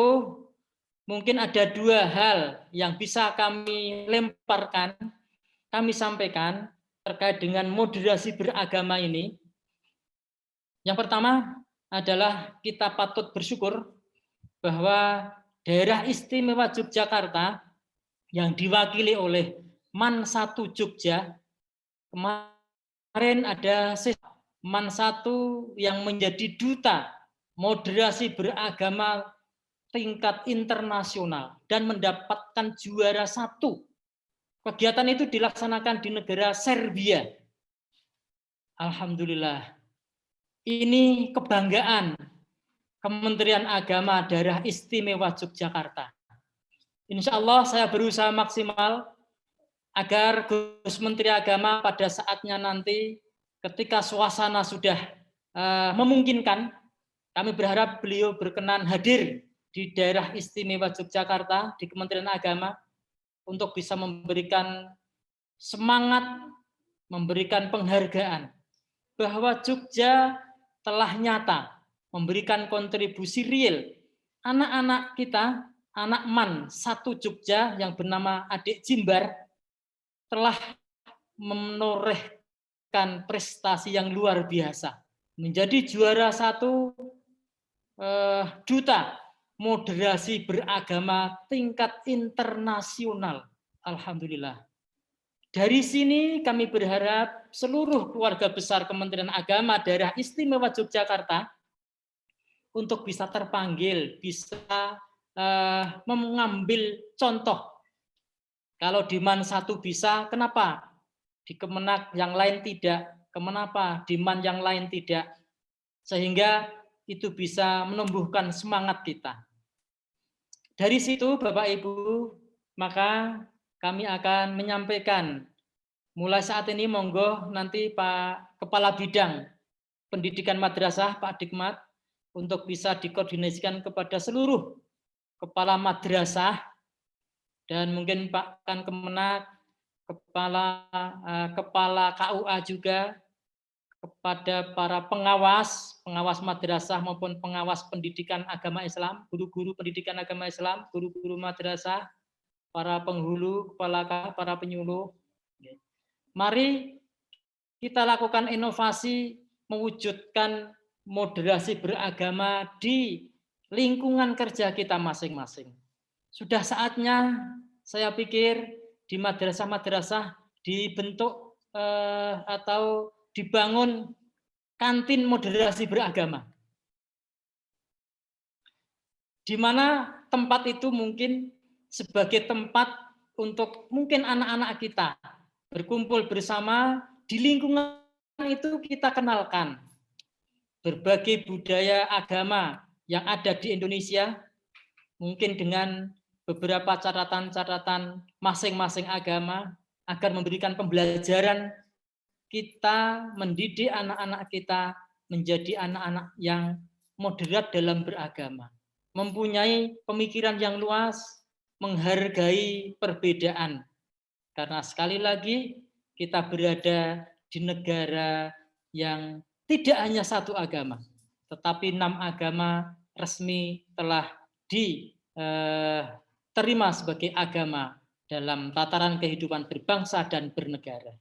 mungkin ada 2 hal yang bisa kami lemparkan, kami sampaikan terkait dengan moderasi beragama ini. Yang pertama adalah kita patut bersyukur bahwa daerah istimewa Yogyakarta yang diwakili oleh MAN 1 Jogja, kemarin ada MAN 1 yang menjadi duta moderasi beragama tingkat internasional dan mendapatkan juara 1. Kegiatan itu dilaksanakan di negara Serbia. Alhamdulillah. Ini kebanggaan Kementerian Agama Daerah Istimewa Yogyakarta. Insya Allah saya berusaha maksimal agar Gus Menteri Agama pada saatnya nanti ketika suasana sudah memungkinkan, kami berharap beliau berkenan hadir di Daerah Istimewa Yogyakarta, di Kementerian Agama, untuk bisa memberikan semangat, memberikan penghargaan bahwa Jogja telah nyata memberikan kontribusi real. Anak-anak kita, anak MAN 1 Jogja yang bernama Adik Jimbar telah menorehkan prestasi yang luar biasa. Menjadi juara 1 duta moderasi beragama tingkat internasional. Alhamdulillah. Dari sini kami berharap seluruh keluarga besar Kementerian Agama Daerah Istimewa Yogyakarta untuk bisa terpanggil, bisa mengambil contoh. Kalau di MAN 1 bisa, kenapa di Kemenak yang lain tidak? Kenapa di MAN yang lain tidak? Sehingga itu bisa menumbuhkan semangat kita. Dari situ Bapak Ibu, maka kami akan menyampaikan mulai saat ini monggo nanti Pak Kepala Bidang Pendidikan Madrasah Pak Dikmat untuk bisa dikoordinasikan kepada seluruh kepala madrasah dan mungkin Pak Kan Kemenak, kepala KUA juga, kepada para pengawas madrasah maupun pengawas pendidikan agama Islam, guru-guru pendidikan agama Islam, guru-guru madrasah, para penghulu, para penyuluh. Mari kita lakukan inovasi mewujudkan moderasi beragama di lingkungan kerja kita masing-masing. Sudah saatnya saya pikir di madrasah-madrasah dibentuk atau dibangun kantin moderasi beragama. Di mana tempat itu mungkin sebagai tempat untuk mungkin anak-anak kita berkumpul bersama, di lingkungan itu kita kenalkan berbagai budaya agama yang ada di Indonesia, mungkin dengan beberapa catatan-catatan masing-masing agama, agar memberikan pembelajaran kita mendidik anak-anak kita menjadi anak-anak yang moderat dalam beragama, mempunyai pemikiran yang luas, menghargai perbedaan. Karena sekali lagi kita berada di negara yang tidak hanya satu agama, tetapi 6 agama resmi telah diterima sebagai agama dalam tataran kehidupan berbangsa dan bernegara.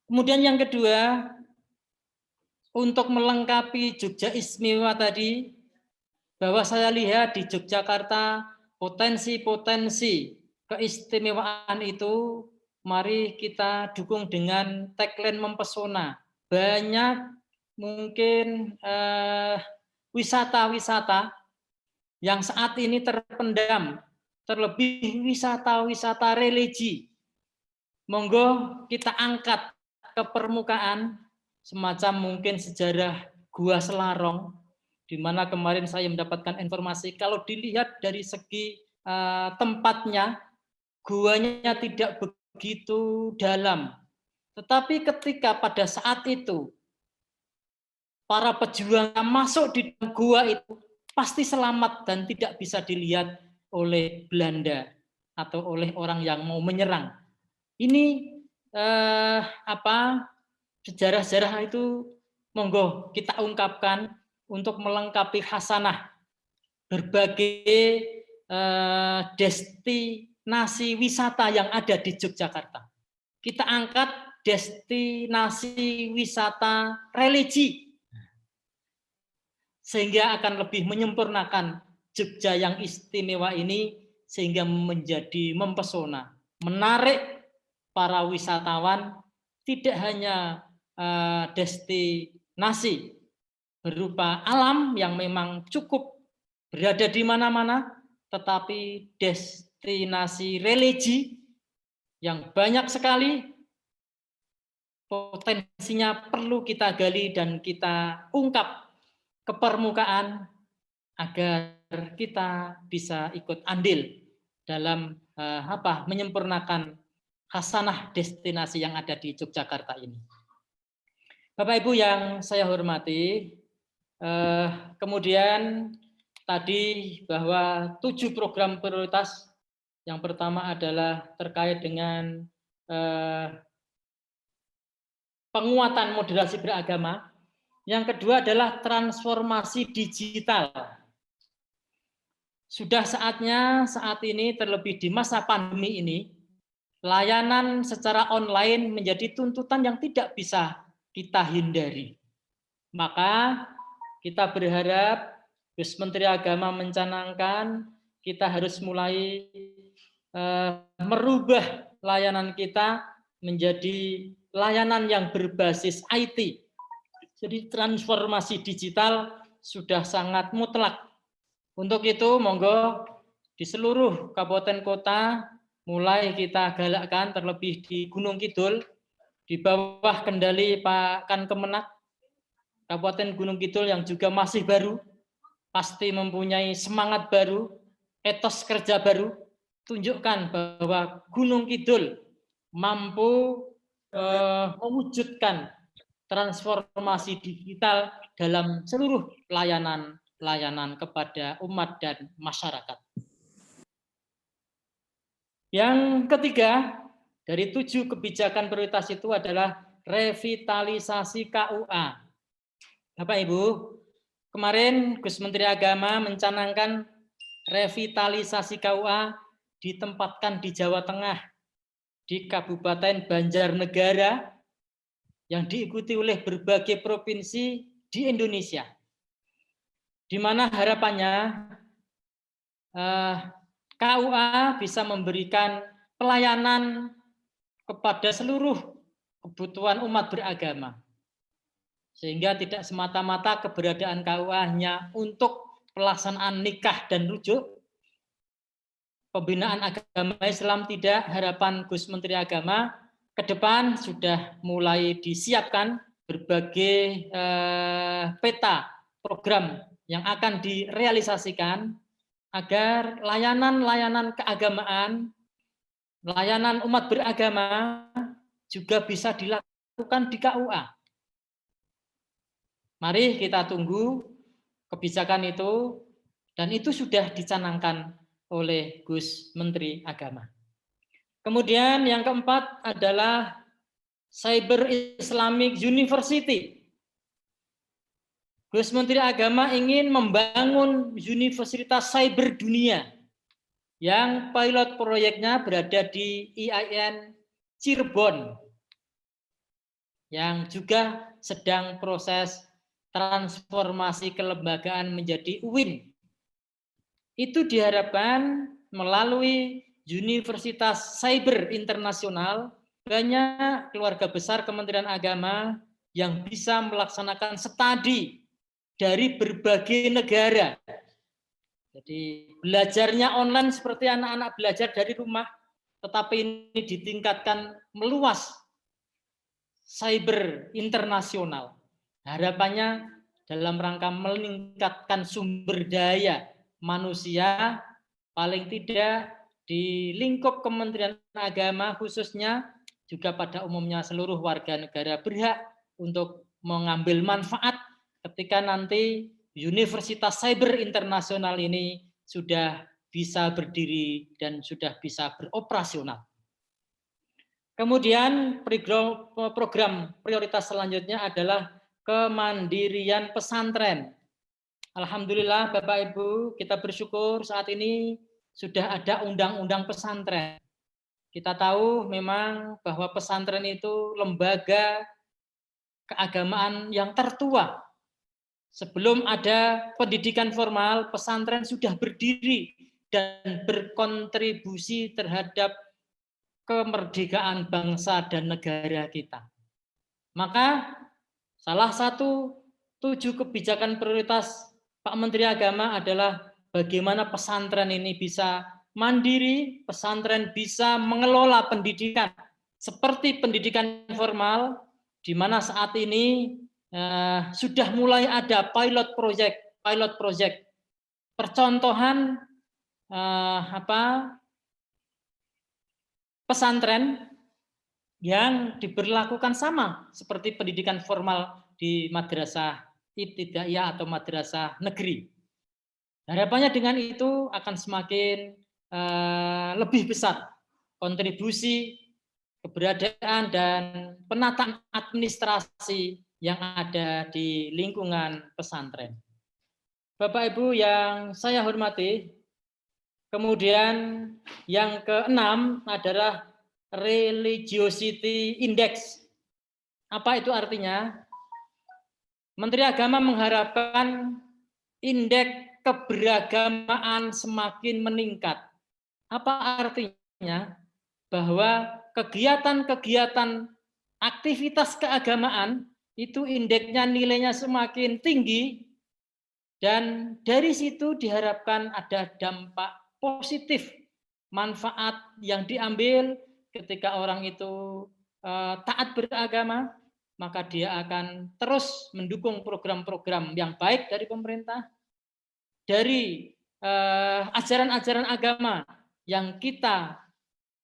Kemudian yang kedua, untuk melengkapi Jogja Istimewa tadi, bahwa saya lihat di Yogyakarta potensi-potensi keistimewaan itu, mari kita dukung dengan tagline mempesona. Banyak mungkin wisata-wisata yang saat ini terpendam, terlebih wisata-wisata religi. Monggo kita angkat ke permukaan, semacam mungkin sejarah Gua Selarong, di mana kemarin saya mendapatkan informasi kalau dilihat dari segi tempatnya, guanya tidak begitu dalam. Tetapi ketika pada saat itu para pejuang masuk di dalam gua itu pasti selamat dan tidak bisa dilihat oleh Belanda atau oleh orang yang mau menyerang. Ini sejarah-sejarah itu monggo kita ungkapkan untuk melengkapi khasanah berbagai destinasi wisata yang ada di Yogyakarta. Kita angkat destinasi wisata religi sehingga akan lebih menyempurnakan Jogja yang istimewa ini sehingga menjadi mempesona, menarik para wisatawan, tidak hanya destinasi berupa alam yang memang cukup berada di mana-mana, tetapi destinasi religi yang banyak sekali potensinya perlu kita gali dan kita ungkap ke permukaan agar kita bisa ikut andil dalam menyempurnakan khasanah destinasi yang ada di Yogyakarta ini. Bapak Ibu yang saya hormati, kemudian tadi bahwa 7 program prioritas, yang pertama adalah terkait dengan penguatan moderasi beragama, yang kedua adalah transformasi digital. Sudah saatnya saat ini, terlebih di masa pandemi ini, layanan secara online menjadi tuntutan yang tidak bisa kita hindari. Maka kita berharap Gus Menteri Agama mencanangkan kita harus mulai merubah layanan kita menjadi layanan yang berbasis IT. Jadi transformasi digital sudah sangat mutlak. Untuk itu monggo di seluruh kabupaten kota mulai kita galakkan, terlebih di Gunung Kidul, di bawah kendali Pak Kankemenak, Kabupaten Gunung Kidul yang juga masih baru, pasti mempunyai semangat baru, etos kerja baru, tunjukkan bahwa Gunung Kidul mampu mewujudkan transformasi digital dalam seluruh layanan kepada umat dan masyarakat. Yang ketiga, dari 7 kebijakan prioritas itu adalah revitalisasi KUA. Bapak Ibu, kemarin Gus Menteri Agama mencanangkan revitalisasi KUA ditempatkan di Jawa Tengah, di Kabupaten Banjarnegara, yang diikuti oleh berbagai provinsi di Indonesia, di mana harapannya KUA bisa memberikan pelayanan kepada seluruh kebutuhan umat beragama, sehingga tidak semata-mata keberadaan KUA hanya untuk pelaksanaan nikah dan rujuk, pembinaan agama Islam tidak. Harapan Gus Menteri Agama ke depan sudah mulai disiapkan berbagai peta program yang akan direalisasikan agar layanan-layanan keagamaan, layanan umat beragama juga bisa dilakukan di KUA. Mari kita tunggu kebijakan itu, dan itu sudah dicanangkan oleh Gus Menteri Agama. Kemudian yang keempat adalah Cyber Islamic University. Gus Menteri Agama ingin membangun Universitas Cyber Dunia yang pilot proyeknya berada di IAIN Cirebon, yang juga sedang proses transformasi kelembagaan menjadi UIN. Itu diharapkan melalui Universitas Cyber Internasional banyak keluarga besar Kementerian Agama yang bisa melaksanakan studi dari berbagai negara. Jadi belajarnya online seperti anak-anak belajar dari rumah, tetapi ini ditingkatkan meluas cyber internasional. Harapannya dalam rangka meningkatkan sumber daya manusia, paling tidak di lingkup Kementerian Agama khususnya, juga pada umumnya seluruh warga negara berhak untuk mengambil manfaat ketika nanti Universitas Cyber Internasional ini sudah bisa berdiri dan sudah bisa beroperasional. Kemudian program prioritas selanjutnya adalah kemandirian pesantren. Alhamdulillah Bapak Ibu, kita bersyukur saat ini sudah ada undang-undang pesantren. Kita tahu memang bahwa pesantren itu lembaga keagamaan yang tertua. Sebelum ada pendidikan formal, pesantren sudah berdiri dan berkontribusi terhadap kemerdekaan bangsa dan negara kita. Maka salah satu 7 kebijakan prioritas Pak Menteri Agama adalah bagaimana pesantren ini bisa mandiri, pesantren bisa mengelola pendidikan seperti pendidikan formal, di mana saat ini sudah mulai ada pilot project percontohan pesantren yang diberlakukan sama seperti pendidikan formal di madrasah ibtidaiyah atau madrasah negeri. Harapannya dengan itu akan semakin lebih besar kontribusi, keberadaan, dan penataan administrasi yang ada di lingkungan pesantren. Bapak Ibu yang saya hormati, kemudian yang keenam adalah Religiosity Index. Apa itu artinya? Menteri Agama mengharapkan indeks keberagamaan semakin meningkat. Apa artinya? Bahwa kegiatan-kegiatan aktivitas keagamaan itu indeksnya nilainya semakin tinggi, dan dari situ diharapkan ada dampak positif, manfaat yang diambil ketika orang itu taat beragama, maka dia akan terus mendukung program-program yang baik dari pemerintah, dari ajaran-ajaran agama yang kita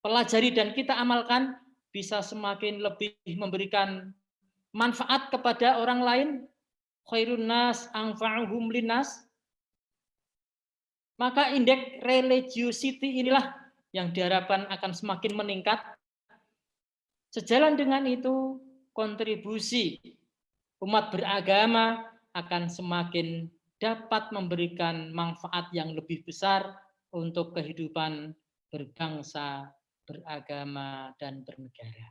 pelajari dan kita amalkan, bisa semakin lebih memberikan manfaat kepada orang lain. Khairun nas anfa'uhum linnas. Maka indeks religiosity inilah yang diharapkan akan semakin meningkat. Sejalan dengan itu, kontribusi umat beragama akan semakin dapat memberikan manfaat yang lebih besar untuk kehidupan berbangsa, beragama, dan bernegara.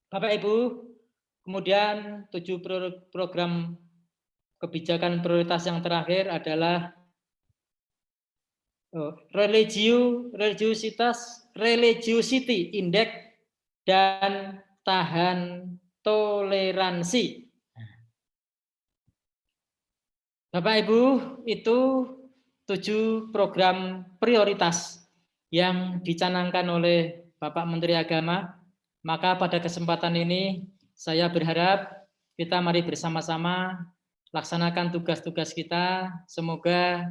Bapak Ibu, kemudian 7 program kebijakan prioritas yang terakhir adalah religiosity index dan tahan toleransi. Bapak Ibu, itu 7 program prioritas yang dicanangkan oleh Bapak Menteri Agama. Maka pada kesempatan ini saya berharap kita mari bersama-sama laksanakan tugas-tugas kita. Semoga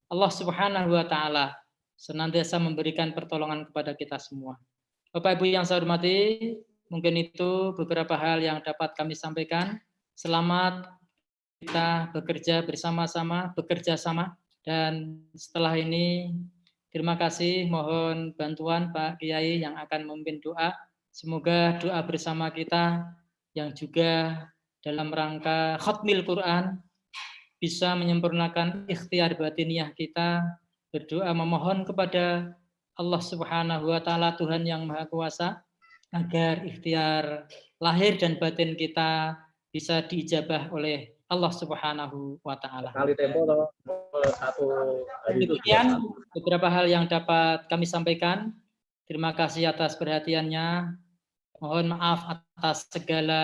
Allah Subhanahu wa taala senantiasa memberikan pertolongan kepada kita semua. Bapak Ibu yang saya hormati, mungkin itu beberapa hal yang dapat kami sampaikan. Selamat kita bekerja bersama-sama, bekerja sama, dan setelah ini terima kasih, mohon bantuan Pak Kiai yang akan memimpin doa. Semoga doa bersama kita yang juga dalam rangka khatmil Quran bisa menyempurnakan ikhtiar batiniah kita, berdoa memohon kepada Allah Subhanahu wa taala, Tuhan yang Maha Kuasa, agar ikhtiar lahir dan batin kita bisa diijabah oleh Allah Subhanahu wa taala. Kali tempo satu hari itu. Demikian beberapa hal yang dapat kami sampaikan. Terima kasih atas perhatiannya. Mohon maaf atas segala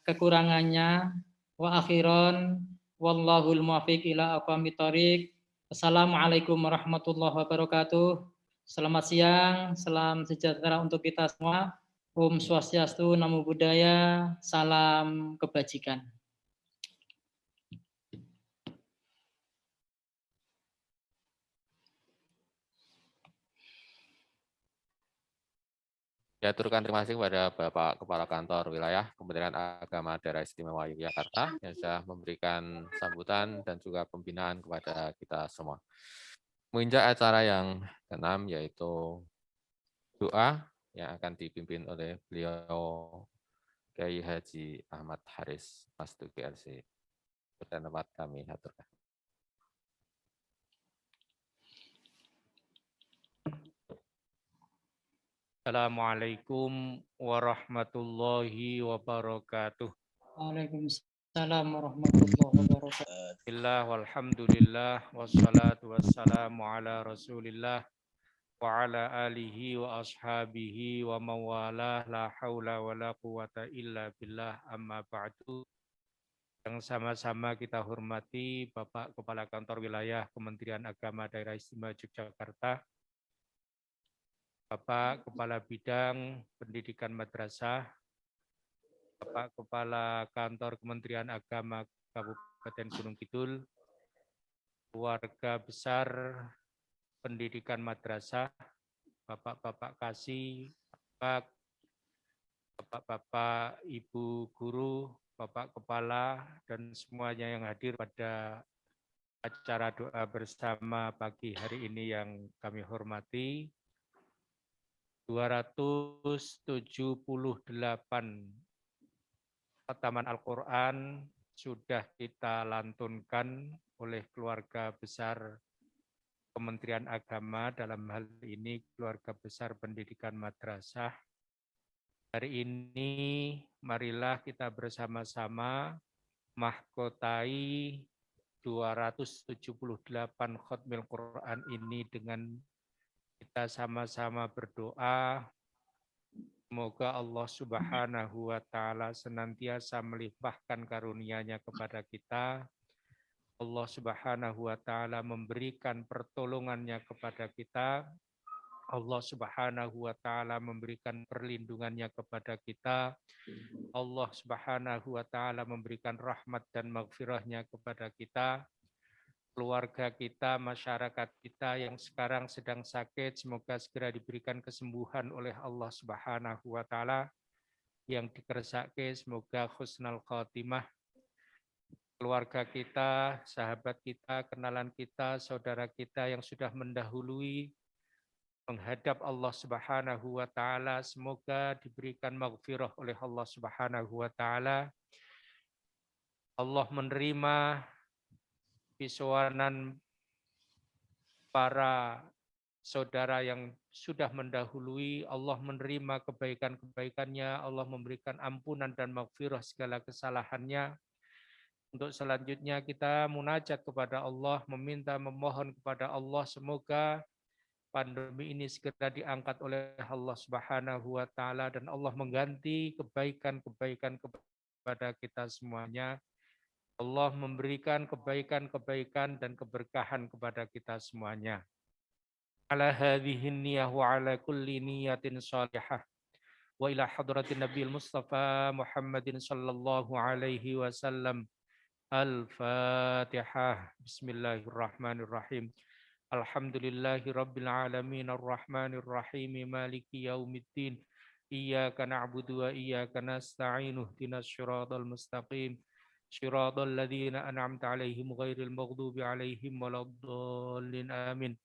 kekurangannya. Wa akhiron wallahul muwaffiq ila aqwamit thoriq. Assalamualaikum warahmatullahi wabarakatuh. Selamat siang, salam sejahtera untuk kita semua. Om Swastiastu, Namo Buddhaya, salam kebajikan. Ya, aturkan terima kasih kepada Bapak Kepala Kantor Wilayah Kementerian Agama Daerah Istimewa Yogyakarta yang sudah memberikan sambutan dan juga pembinaan kepada kita semua. Menginjak acara yang ke-6 yaitu doa yang akan dipimpin oleh beliau Kiai Haji Ahmad Haris Mastuki LC. Dan tempat kami aturkan. Assalamualaikum warahmatullahi wabarakatuh. Waalaikumsalam warahmatullahi wabarakatuh. Bismillah walhamdulillah wassalatu wassalamu ala rasulillah wa ala alihi wa ashabihi wa mawalah la haula wa la quwata illa billah amma ba'du. Yang sama-sama kita hormati Bapak Kepala Kantor Wilayah Kementerian Agama Daerah Istimewa Yogyakarta, Bapak Kepala Bidang Pendidikan Madrasah, Bapak Kepala Kantor Kementerian Agama Kabupaten Gunung Kidul, keluarga besar pendidikan madrasah, Bapak-bapak kasih, Bapak-bapak Ibu guru, Bapak Kepala, dan semuanya yang hadir pada acara doa bersama pagi hari ini yang kami hormati. 278 khataman Al-Quran sudah kita lantunkan oleh keluarga besar Kementerian Agama, dalam hal ini keluarga besar pendidikan madrasah. Hari ini marilah kita bersama-sama mahkotai 278 khatmil Quran ini dengan kita sama-sama berdoa. Semoga Allah Subhanahu wa taala senantiasa melimpahkan karunia-Nya kepada kita. Allah Subhanahu wa taala memberikan pertolongan-Nya kepada kita. Allah Subhanahu wa taala memberikan perlindungan-Nya kepada kita. Allah Subhanahu wa taala memberikan rahmat dan maghfirah-Nya kepada kita. Keluarga kita, masyarakat kita yang sekarang sedang sakit, semoga segera diberikan kesembuhan oleh Allah Subhanahu wa taala. Yang dikersake, semoga husnul khotimah. Keluarga kita, sahabat kita, kenalan kita, saudara kita yang sudah mendahului menghadap Allah Subhanahu wa taala, semoga diberikan maghfirah oleh Allah Subhanahu wa taala. Allah menerima pisoanan para saudara yang sudah mendahului. Allah menerima kebaikan-kebaikannya, Allah memberikan ampunan dan maghfirah segala kesalahannya. Untuk selanjutnya kita munajat kepada Allah, memohon kepada Allah semoga pandemi ini segera diangkat oleh Allah Subhanahu wa taala dan Allah mengganti kebaikan-kebaikan kepada kita semuanya. Allah memberikan kebaikan-kebaikan dan keberkahan kepada kita semuanya. Ala hadhihi niyah wa ala kulli niyatin salihah. Wa ila hadratin Nabiul Mustafa Muhammadin sallallahu alaihi wasallam. Al-Fatihah. Bismillahirrahmanirrahim. Alhamdulillahi rabbil alamin arrahmanir rahim maliki yaumiddin. Iyyaka na'budu wa iyyaka nasta'in ihdinas siratal mustaqim. Siratal ladzina an'amta 'alaihim ghairil maghdubi 'alaihim waladdallin. Amin.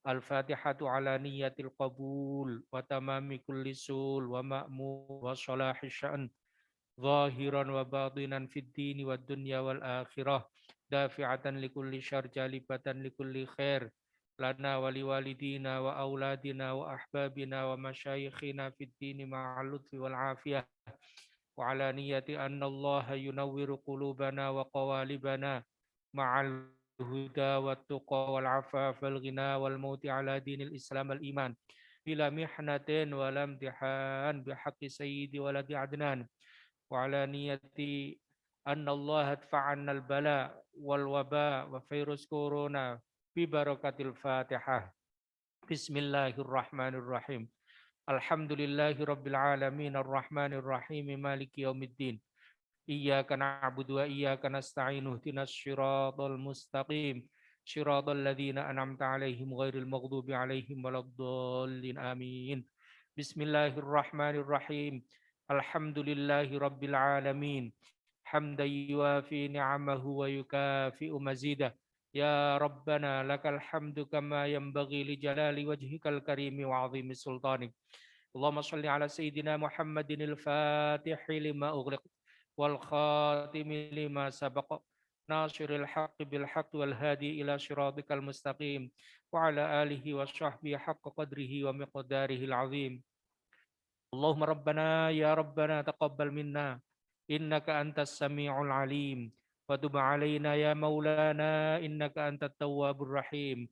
Al-Fatihatu ala niyatil qabul wa tamami kulli sul wa ma'mur wa salahi sya'n. Zahiran wa batinan fid dini wad dunya wal akhirah. Dafi'atan likulli syarr jalibatan likulli khair. Lana wa liwalidina wa auladina wa ahbabina wa masyayikhina fid dini ma'al lutfi wal afiyah. Wa ala niyati anna Allah yunawwiru qulubana wa qawalibana ma'al huda wa tuqa wal afaf wal ghina wal mauti ala dinil islam al iman. Bila mihnatin wa lam dihan bihaqqi sayyidi waladi adnan. Wa ala niyati anna Allah adfa'anna al-bala wal waba wa virus corona bi barakatil Fatihah. Bismillahirrahmanirrahim. Alhamdulillahi rabbil alamin arrahmanir rahim maliki yaumiddin. Iyyaka na'budu wa iyyaka nasta'in ihdinas siratal mustaqim. Siratal ladzina an'amta 'alaihim ghairil maghdubi 'alaihim waladdallin. Amin. Bismillahirrahmanirrahim. Alhamdulillahi rabbil alamin. Hamdan yuwafi ni'amahu wa yukafi'u mazidah. Ya Rabbana lakal hamdu kama yanbaghi li jalali wajhikal karimi wa 'azimi sultanik. Allahumma shalli ala sayyidina Muhammadin al-Fatihi lima ughliq wal khatimi lima sabaq. Nasiril haqqi bil haqqi wal hadi ila siratikal mustaqim wa ala alihi wa sahbihi haqqa qadrihi wa miqdarihi al-'azim. Allahumma rabbana ya rabbana taqabbal minna innaka antas sami'ul alim wa tub alaina ya maulana innaka antat tawwabur rahim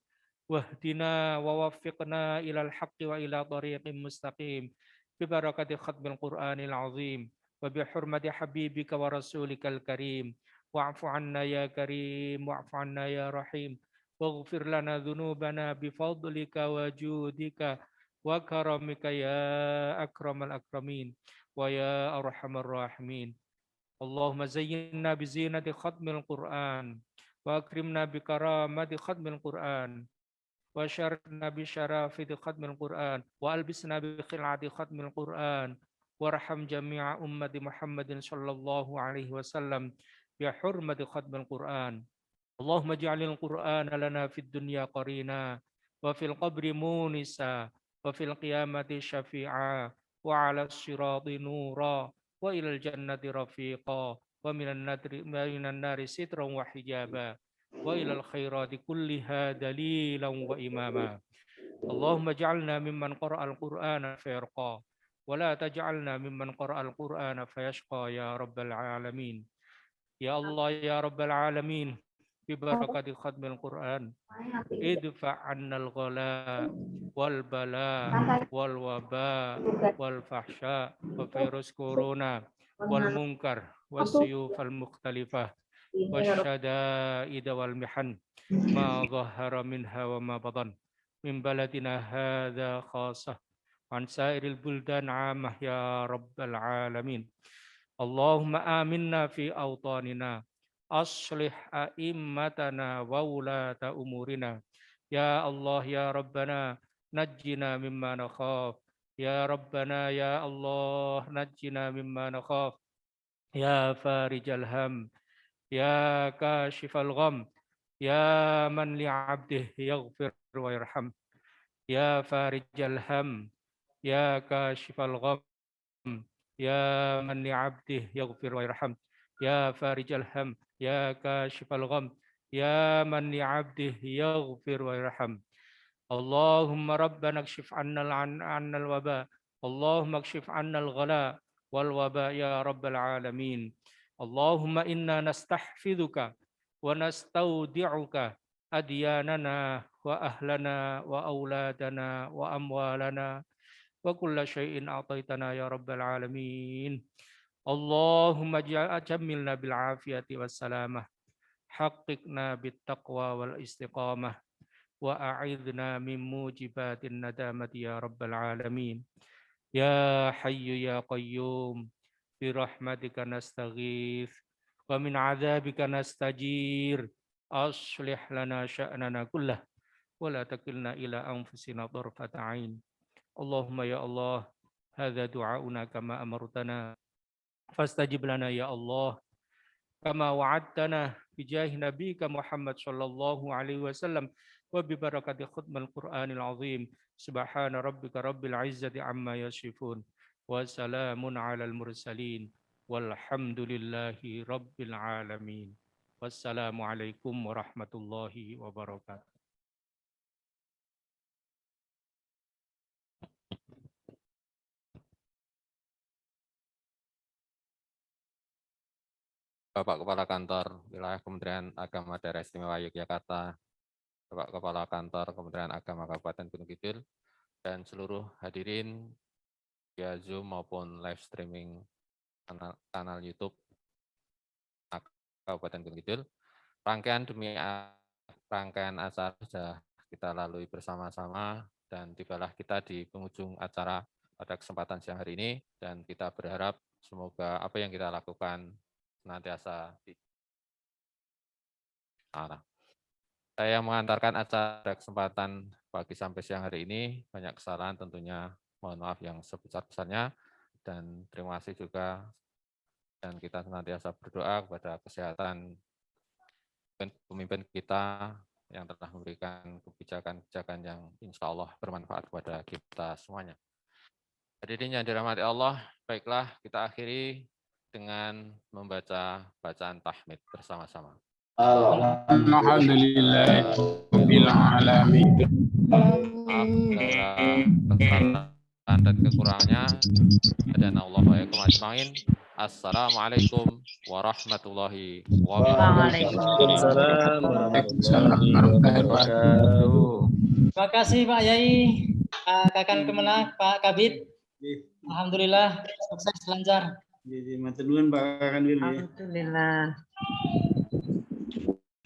wahdina wa waffiqna ilal haqqi wa ila tariqim mustaqim bi barakati khatmil qur'anil azim wa bi hurmati habibika wa rasulikal karim wa'fu anna ya karim wa'fu anna ya rahim waghfir lana dhunubana bi fadlika wa judika wa karamika ya akramal akramin wa ya arhamar rahimin. Allahumma zayyinna bi zinati khatmil Qur'an wa akrimna bi karamati khatmil Qur'an wa syarifna bi syarafi khatmil Qur'an wa albisna bi khil'ati khatmil Qur'an warham jami'a ummati Muhammadin sallallahu alaihi wasallam bi hurmati khatmil Qur'an. Allahumma ja'alil Qur'ana lana fid dunya qarina wa fil qabri munisa wa fil qiyamati syafi'a wa 'ala sirati nura wa ilal jannati rafiqa wa minan nari sitran wa hijaba wa ilal khairati kulliha dalilan wa imama. Allahumma ja'alna mimman qara'al Qur'ana fayarqa wa la taj'alna mimman qara'al Qur'ana fayashqa ya rabbal alamin. Ya Allah ya rabbal alamin, bi barakati khatmil Qur'an idfa' 'annal ghala wal bala wal waba wal fahsya wa virus corona wal munkar wasyuf al mukhtalifah wasyada'id wal mihan ma dhahara minha wa ma batan min baladina hadza khassah an sairil buldan 'amah ya rabbal alamin. Allahumma aminna fi awtanina aslih a'immatana wa ulata umurina. Ya Allah ya Rabbana najjina mimma nakhaf. Ya Rabbana ya Allah najjina mimma nakhaf. Ya farijal ham, ya kashifal gham, ya man li'abdihi yaghfir wa yarham. Ya farijal ham, ya kashifal gham, ya man li'abdihi yaghfir wa yarham. Ya farijal ham, ya kashifal gham, ya man li'abdihi yaghfir wa yarham. Allahumma rabbana kshif 'annal waba. Allahumma kshif 'annal ghala wal waba ya rabbal alamin. Allahumma inna nastahfidzuka wa nastaudi'uka adyanana wa ahlana wa auladana wa amwalana wa kulla syai'in a'taitana ya rabbal alamin. Allahumma jammilna bil afiyati was salamah, haqqiqna bit taqwa wal istiqamah, wa a'idna min mujibatin nadamati ya rabbal alamin. Ya hayyu ya qayyum bi rahmatika nastaghith wa min adzabika nastajir. Aslih lana sya'nana kullah wa la takilna ila anfusina tarfata ain. Allahumma ya Allah, hadza du'auna kama amartana fastajib lana ya Allah, kama wa'adtana bijahi nabika Muhammad sallallahu alaihi wasallam wa bi barakati khutmal Qur'anil azim. Subhana rabbika rabbil izzati amma yasifun wa salamun alal mursalin walhamdulillahi rabbil alamin. Wassalamu alaikum warahmatullahi wabarakatuh. Bapak Kepala Kantor Wilayah Kementerian Agama Daerah Istimewa Yogyakarta, Bapak Kepala Kantor Kementerian Agama Kabupaten Gunung Kidul, dan seluruh hadirin via Zoom maupun live streaming kanal YouTube Kabupaten Gunung Kidul. Rangkaian demi rangkaian acara sudah kita lalui bersama-sama dan tibalah kita di penghujung acara pada kesempatan siang hari ini, dan kita berharap semoga apa yang kita lakukan senantiasa diarah. Saya mengantarkan acara kesempatan pagi sampai siang hari ini, banyak kesalahan tentunya, mohon maaf yang sebesar-besarnya, dan terima kasih juga, dan kita senantiasa berdoa kepada kesehatan pemimpin kita yang telah memberikan kebijakan-kebijakan yang insya Allah bermanfaat kepada kita semuanya. Hadirin yang dirahmati Allah, baiklah kita akhiri dengan membaca bacaan tahmid bersama-sama. Alhamdulillahirabbil alamin. Kesalahan dan kekurangannya, dan Allah wa ajmain. Assalamualaikum warahmatullahi wabarakatuh. Waalaikumsalam warahmatullahi wabarakatuh. Terima kasih Pak Yai, Kakan Kemenang, Pak Kabid. Alhamdulillah sukses lancar. Jadi matur nuwun Pak Kakan Wil. Alhamdulillah.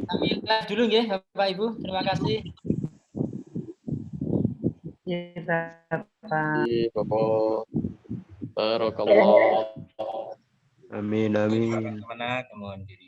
Kami live dulu nggih Bapak Ibu. Terima kasih. Ya, Bapak. Bapak. Barakallah. Amin amin. Mana kemudian diri.